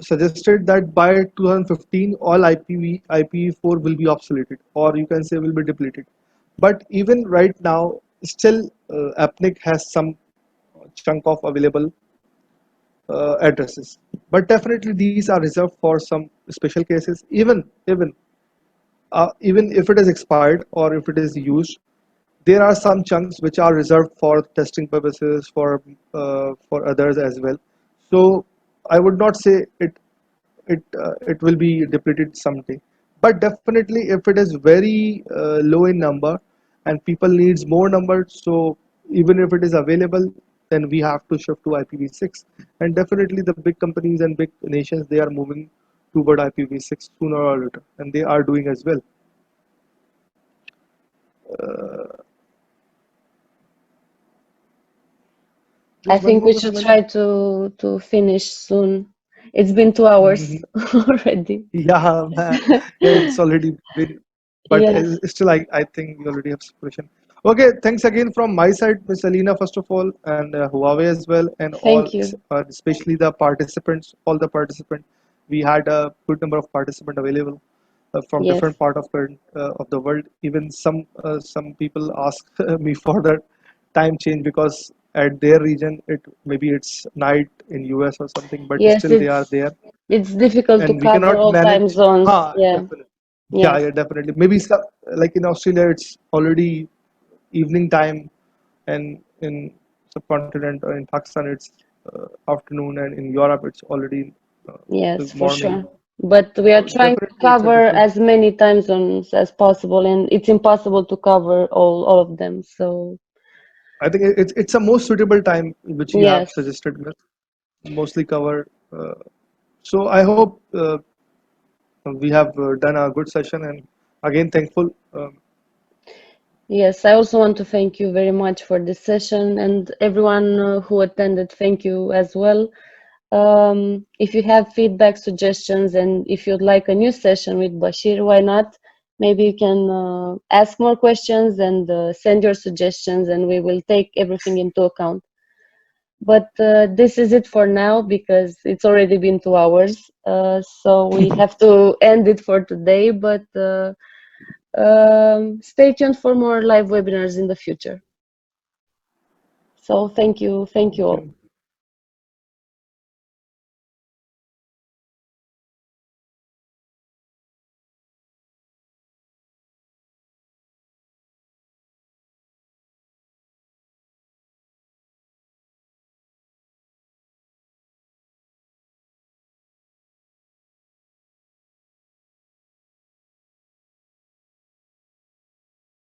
suggested that by 2015 all IPv4 will be obsoleted, or you can say will be depleted. But even right now, still AppNic has some chunk of available addresses. But definitely these are reserved for some special cases. Even if it is expired or if it is used, There are some chunks which are reserved for testing purposes for others as well. So I would not say it will be depleted someday, but definitely if it is very low in number and people needs more number, so even if it is available, then we have to shift to IPv6. And definitely the big companies and big nations, they are moving toward IPv6 sooner or later, and they are doing as well. I Just one think more we question, should madam. try to finish soon. It's been 2 hours Mhm. already. Yeah, man. Yeah, it's already been, but Yes, still, I think we already have some question. Okay, thanks again from my side, Miss Alina, first of all, and Huawei as well, and all, thank you. especially the participants, all the participants. We had a good number of participants available from Yes, different part of the world. Even some people ask me for the time change because at their region, maybe it's night in US or something, but yes, still they are there it's difficult to and we cover cannot all time manage. zones. Yeah, Definitely. Yeah, yes, yeah, definitely. Maybe some, like in Australia, it's already evening time, and in subcontinent or in Pakistan, it's afternoon, and in Europe, it's already yes, for morning. sure. But we are So trying to definitely, it's a cover different. as many time zones as possible, and it's impossible to cover all of them. So I think it's a most suitable time which you have yes, suggested, Miss. Mostly cover. So I hope we have done a good session, and again, thankful. yes. I also want to thank you very much for this session, and everyone who attended. Thank you as well. If you have feedback, suggestions, and if you'd like a new session with Bashir, why not? Maybe you can ask more questions and send your suggestions, and we will take everything into account. But this is it for now because it's already been 2 hours. So we have to end it for today. But stay tuned for more live webinars in the future. So thank you all. Thank you.